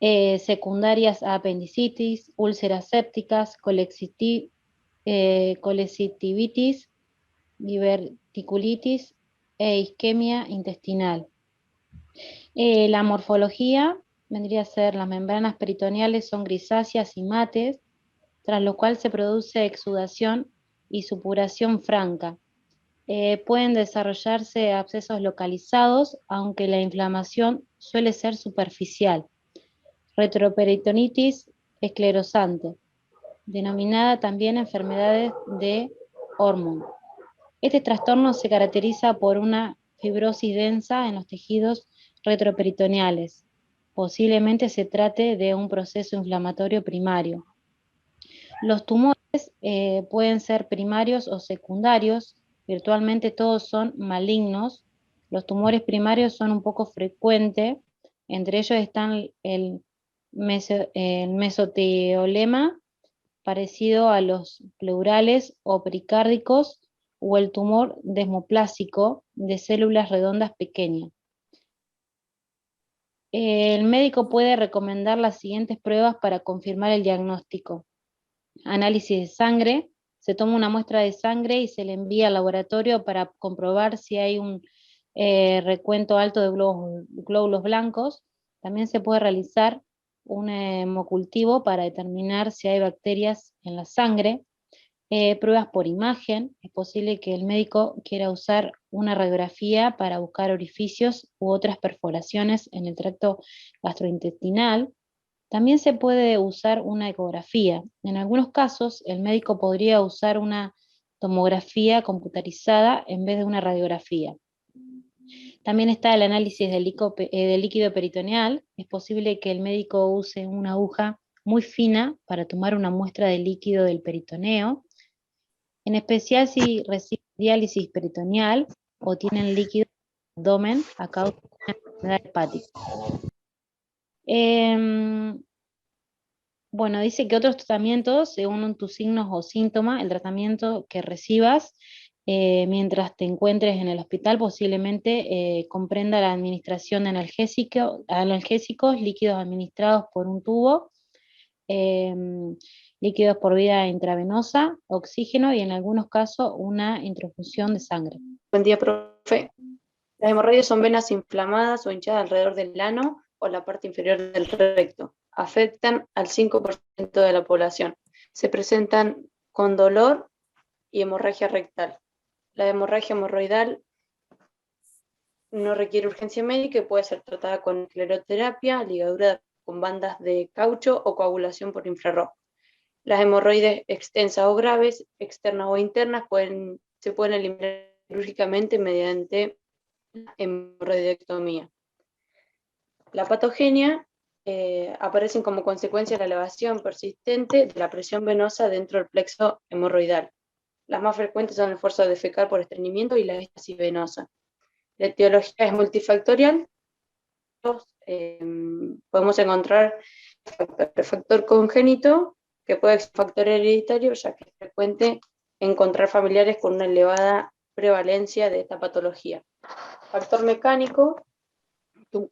secundarias a apendicitis, úlceras sépticas, colecitivitis, diverticulitis e isquemia intestinal. La morfología vendría a ser las membranas peritoneales son grisáceas y mates, tras lo cual se produce exudación y supuración franca. Pueden desarrollarse abscesos localizados, aunque la inflamación suele ser superficial. Retroperitonitis esclerosante, denominada también enfermedades de Ormond. Este trastorno se caracteriza por una fibrosis densa en los tejidos retroperitoneales. Posiblemente se trate de un proceso inflamatorio primario. Los tumores pueden ser primarios o secundarios, virtualmente todos son malignos. Los tumores primarios son un poco frecuentes, entre ellos están el mesoteloma, parecido a los pleurales o pericárdicos, o el tumor desmoplásico de células redondas pequeñas. El médico puede recomendar las siguientes pruebas para confirmar el diagnóstico. Análisis de sangre, se toma una muestra de sangre y se le envía al laboratorio para comprobar si hay un recuento alto de glóbulos blancos. También se puede realizar un hemocultivo para determinar si hay bacterias en la sangre. Pruebas por imagen, es posible que el médico quiera usar una radiografía para buscar orificios u otras perforaciones en el tracto gastrointestinal. También se puede usar una ecografía. En algunos casos, el médico podría usar una tomografía computarizada en vez de una radiografía. También está el análisis del líquido peritoneal. Es posible que el médico use una aguja muy fina para tomar una muestra de líquido del peritoneo, en especial si recibe diálisis peritoneal o tienen líquido en el abdomen a causa de una enfermedad hepática. Bueno, dice que otros tratamientos, según tus signos o síntomas, el tratamiento que recibas mientras te encuentres en el hospital posiblemente comprenda la administración de analgésicos, líquidos administrados por un tubo, líquidos por vía intravenosa, oxígeno y en algunos casos una introfusión de sangre. Buen día, profe. Las hemorroides son venas inflamadas o hinchadas alrededor del ano o la parte inferior del recto. Afectan al 5% de la población. Se presentan con dolor y hemorragia rectal. La hemorragia hemorroidal no requiere urgencia médica y puede ser tratada con escleroterapia, ligadura con bandas de caucho o coagulación por infrarrojo. Las hemorroides extensas o graves, externas o internas, se pueden eliminar quirúrgicamente mediante hemorroidectomía. La patogenia aparecen como consecuencia de la elevación persistente de la presión venosa dentro del plexo hemorroidal. Las más frecuentes son el esfuerzo defecal por estreñimiento y la éstasis venosa. La etiología es multifactorial. Podemos encontrar el factor congénito, que puede ser factor hereditario, ya que es frecuente encontrar familiares con una elevada prevalencia de esta patología. Factor mecánico,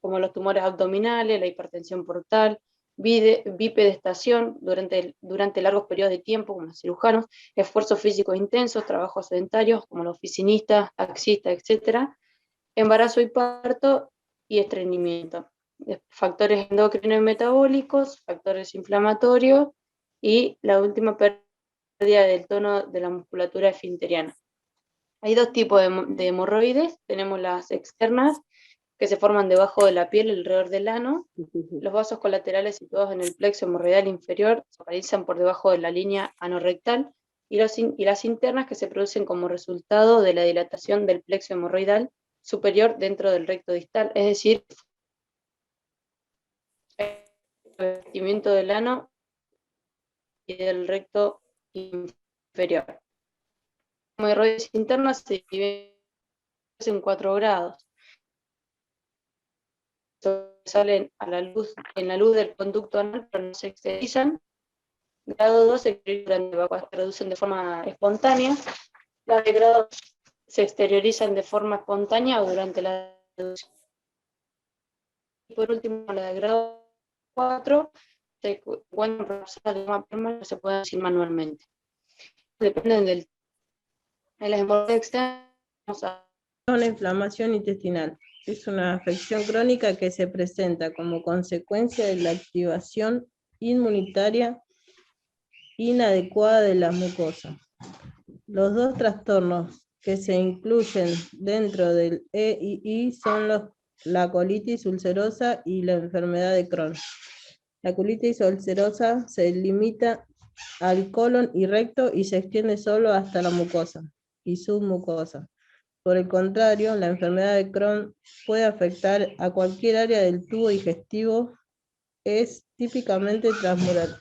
como los tumores abdominales, la hipertensión portal, bipedestación durante largos periodos de tiempo, como los cirujanos, esfuerzos físicos intensos, trabajos sedentarios, como los oficinistas, taxistas, etc., embarazo y parto y estreñimiento. Factores endocrinos y metabólicos, factores inflamatorios y la última pérdida del tono de la musculatura esfinteriana. Hay dos tipos de hemorroides. Tenemos las externas, que se forman debajo de la piel alrededor del ano. Los vasos colaterales situados en el plexo hemorroidal inferior se localizan por debajo de la línea anorrectal, y las internas, que se producen como resultado de la dilatación del plexo hemorroidal superior dentro del recto distal, es decir, el revestimiento del ano y del recto inferior. Las hemorroides internas se dividen en 4 grados. Salen a la luz, en la luz del conducto anal, pero no se exteriorizan. Grado 2 se reducen de forma espontánea. Las de grado se exteriorizan de forma espontánea o durante la reducción. Y por último, la de grado 4 se encuentran prolapsadas de forma permanente, se pueden decir manualmente. Dependen de las hemorroides externas. Una inflamación intestinal. Es una afección crónica que se presenta como consecuencia de la activación inmunitaria inadecuada de la mucosa. Los dos trastornos que se incluyen dentro del EII son la colitis ulcerosa y la enfermedad de Crohn. La colitis ulcerosa se limita al colon y recto y se extiende solo hasta la mucosa y submucosa. Por el contrario, la enfermedad de Crohn puede afectar a cualquier área del tubo digestivo, es típicamente transmural.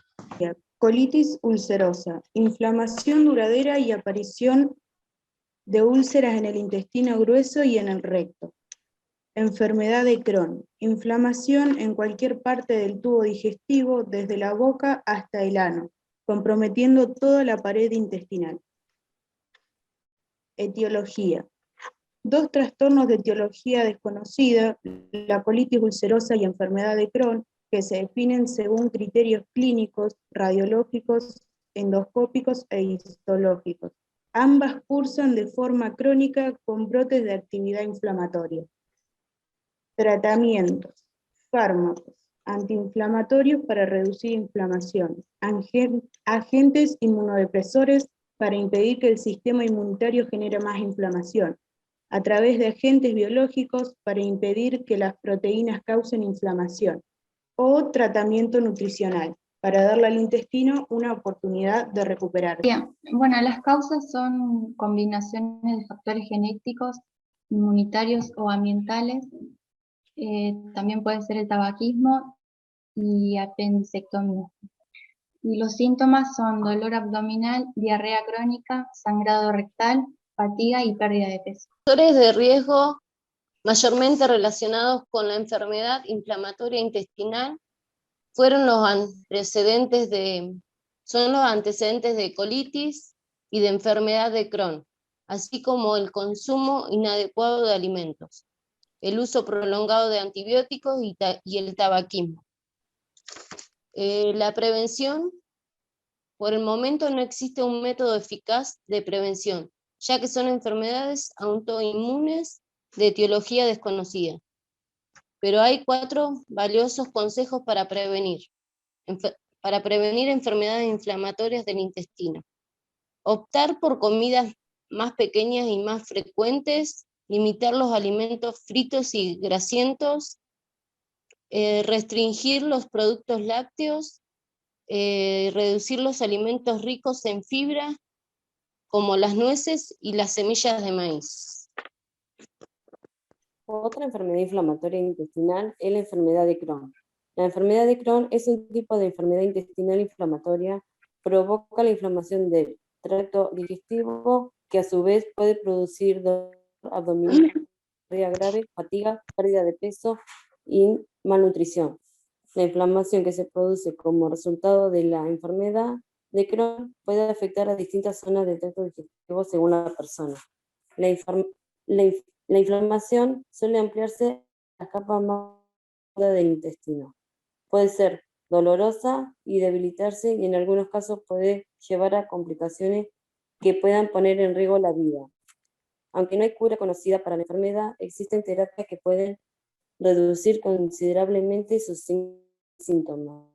Colitis ulcerosa, inflamación duradera y aparición de úlceras en el intestino grueso y en el recto. Enfermedad de Crohn, inflamación en cualquier parte del tubo digestivo, desde la boca hasta el ano, comprometiendo toda la pared intestinal. Etiología. 2 trastornos de etiología desconocida, la colitis ulcerosa y enfermedad de Crohn, que se definen según criterios clínicos, radiológicos, endoscópicos e histológicos. Ambas cursan de forma crónica con brotes de actividad inflamatoria. Tratamientos. Fármacos. Antiinflamatorios para reducir inflamación. Agentes inmunodepresores para impedir que el sistema inmunitario genere más inflamación, a través de agentes biológicos para impedir que las proteínas causen inflamación, o tratamiento nutricional para darle al intestino una oportunidad de recuperar. Bien, bueno, las causas son combinaciones de factores genéticos, inmunitarios o ambientales. También puede ser el tabaquismo y apendicectomía. Y los síntomas son dolor abdominal, diarrea crónica, sangrado rectal, fatiga y pérdida de peso. Factores de riesgo mayormente relacionados con la enfermedad inflamatoria intestinal son los antecedentes de colitis y de enfermedad de Crohn, así como el consumo inadecuado de alimentos, el uso prolongado de antibióticos y el tabaquismo. La prevención, por el momento no existe un método eficaz de prevención, ya que son enfermedades autoinmunes de etiología desconocida. Pero hay 4 valiosos consejos para prevenir enfermedades inflamatorias del intestino. Optar por comidas más pequeñas y más frecuentes, limitar los alimentos fritos y grasientos, restringir los productos lácteos, reducir los alimentos ricos en fibra, como las nueces y las semillas de maíz. Otra enfermedad inflamatoria intestinal es la enfermedad de Crohn. La enfermedad de Crohn es un tipo de enfermedad intestinal inflamatoria, provoca la inflamación del tracto digestivo, que a su vez puede producir dolor abdominal, diarrea grave, fatiga, pérdida de peso y malnutrición. La inflamación que se produce como resultado de la enfermedad de Crohn puede afectar a distintas zonas del tracto digestivo según la persona. La inflamación suele ampliarse a la capa más profunda del intestino. Puede ser dolorosa y debilitarse, y en algunos casos puede llevar a complicaciones que puedan poner en riesgo la vida. Aunque no hay cura conocida para la enfermedad, existen terapias que pueden reducir considerablemente sus síntomas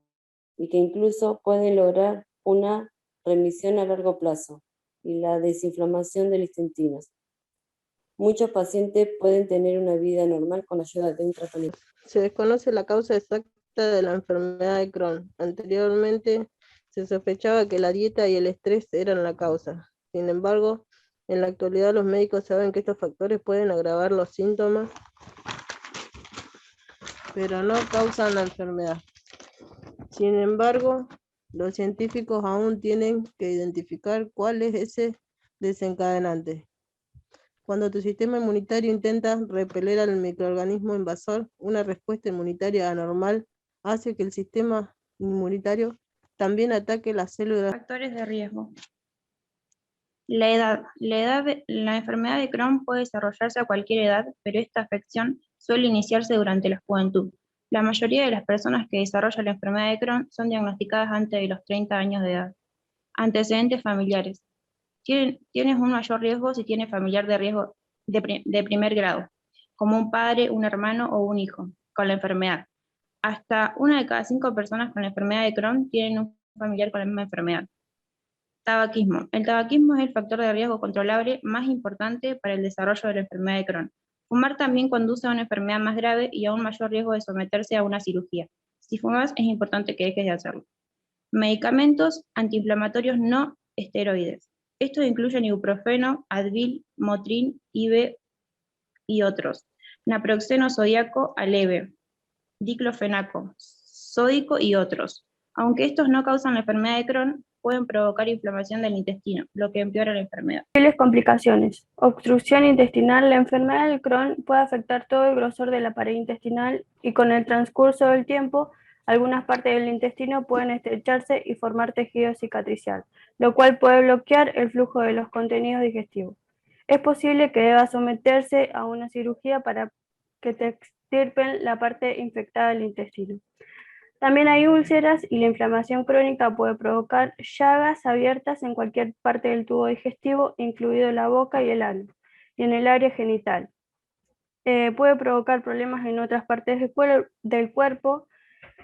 y que incluso pueden lograr una remisión a largo plazo y la desinflamación de los intestinos. Muchos pacientes pueden tener una vida normal con ayuda de un tratamiento. Se desconoce la causa exacta de la enfermedad de Crohn. Anteriormente se sospechaba que la dieta y el estrés eran la causa. Sin embargo, en la actualidad los médicos saben que estos factores pueden agravar los síntomas, pero no causan la enfermedad. Sin embargo, los científicos aún tienen que identificar cuál es ese desencadenante. Cuando tu sistema inmunitario intenta repeler al microorganismo invasor, una respuesta inmunitaria anormal hace que el sistema inmunitario también ataque las células. Factores de riesgo. La enfermedad de Crohn puede desarrollarse a cualquier edad, pero esta afección suele iniciarse durante la juventud. La mayoría de las personas que desarrollan la enfermedad de Crohn son diagnosticadas antes de los 30 años de edad. Antecedentes familiares. Tienes un mayor riesgo si tienes familiar de riesgo de primer grado, como un padre, un hermano o un hijo, con la enfermedad. Hasta 1 de cada 5 personas con la enfermedad de Crohn tienen un familiar con la misma enfermedad. Tabaquismo. El tabaquismo es el factor de riesgo controlable más importante para el desarrollo de la enfermedad de Crohn. Fumar también conduce a una enfermedad más grave y a un mayor riesgo de someterse a una cirugía. Si fumas, es importante que dejes de hacerlo. Medicamentos antiinflamatorios no esteroides. Estos incluyen ibuprofeno, Advil, Motrin, IV y otros. Naproxeno sodiaco, Aleve, diclofenaco, sódico y otros. Aunque estos no causan la enfermedad de Crohn, pueden provocar inflamación del intestino, lo que empeora la enfermedad. Posibles complicaciones. Obstrucción intestinal. La enfermedad del Crohn puede afectar todo el grosor de la pared intestinal y con el transcurso del tiempo, algunas partes del intestino pueden estrecharse y formar tejido cicatricial, lo cual puede bloquear el flujo de los contenidos digestivos. Es posible que deba someterse a una cirugía para que te extirpen la parte infectada del intestino. También hay úlceras y la inflamación crónica puede provocar llagas abiertas en cualquier parte del tubo digestivo, incluido la boca y el ano, y en el área genital. Puede provocar problemas en otras partes del cuerpo.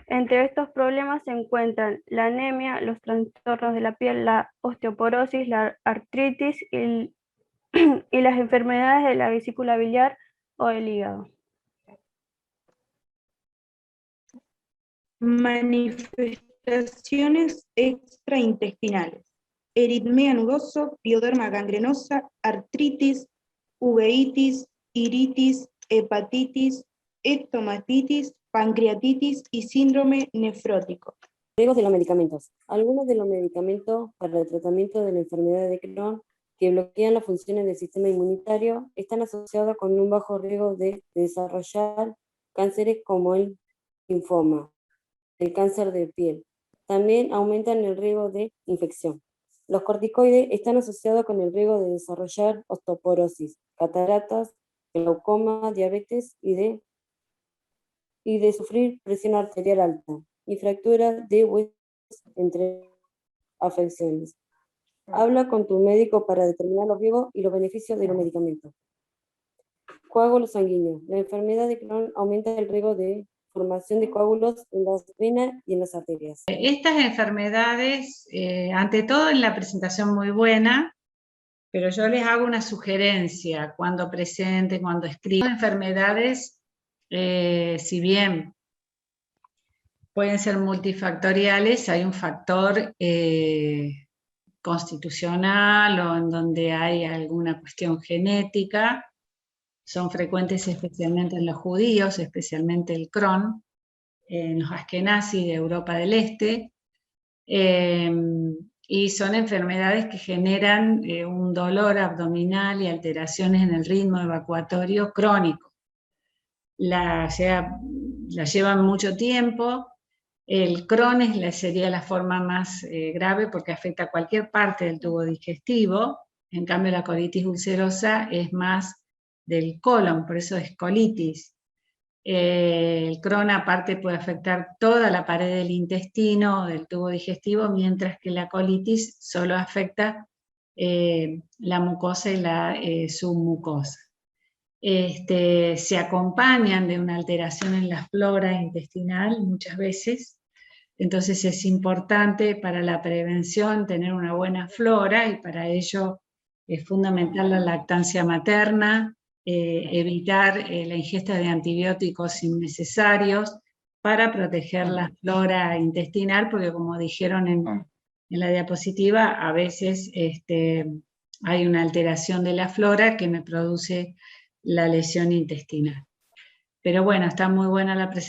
Entre estos problemas se encuentran la anemia, los trastornos de la piel, la osteoporosis, la artritis y las enfermedades de la vesícula biliar o del hígado. Manifestaciones extraintestinales: eritema nudoso, pioderma gangrenosa, artritis, uveitis, iritis, hepatitis, estomatitis, pancreatitis y síndrome nefrótico. Riesgos de los medicamentos. Algunos de los medicamentos para el tratamiento de la enfermedad de Crohn que bloquean las funciones del sistema inmunitario están asociados con un bajo riesgo de desarrollar cánceres como el linfoma, el cáncer de piel. También aumentan el riesgo de infección. Los corticoides están asociados con el riesgo de desarrollar osteoporosis, cataratas, glaucoma, diabetes y de sufrir presión arterial alta y fracturas de huesos, entre afecciones. Habla con tu médico para determinar los riesgos y los beneficios de los medicamentos. Coágulos sanguíneos. La enfermedad de Crohn aumenta el riesgo de formación de coágulos en las venas y en las arterias. Estas enfermedades, ante todo en la presentación muy buena, pero yo les hago una sugerencia cuando presenten, cuando escriban. Enfermedades, si bien pueden ser multifactoriales, hay un factor constitucional o en donde hay alguna cuestión genética. Son frecuentes especialmente en los judíos, especialmente el Crohn, en los askenazis de Europa del Este, y son enfermedades que generan un dolor abdominal y alteraciones en el ritmo evacuatorio crónico. La llevan mucho tiempo. El Crohn sería la forma más grave porque afecta a cualquier parte del tubo digestivo. En cambio, la colitis ulcerosa es más del colon, por eso es colitis. El Crohn aparte puede afectar toda la pared del intestino, del tubo digestivo, mientras que la colitis solo afecta la mucosa y la submucosa. Se acompañan de una alteración en la flora intestinal muchas veces, entonces es importante para la prevención tener una buena flora y para ello es fundamental la lactancia materna, evitar la ingesta de antibióticos innecesarios para proteger la flora intestinal, porque como dijeron en la diapositiva, a veces hay una alteración de la flora que me produce la lesión intestinal. Pero bueno, está muy buena la presentación.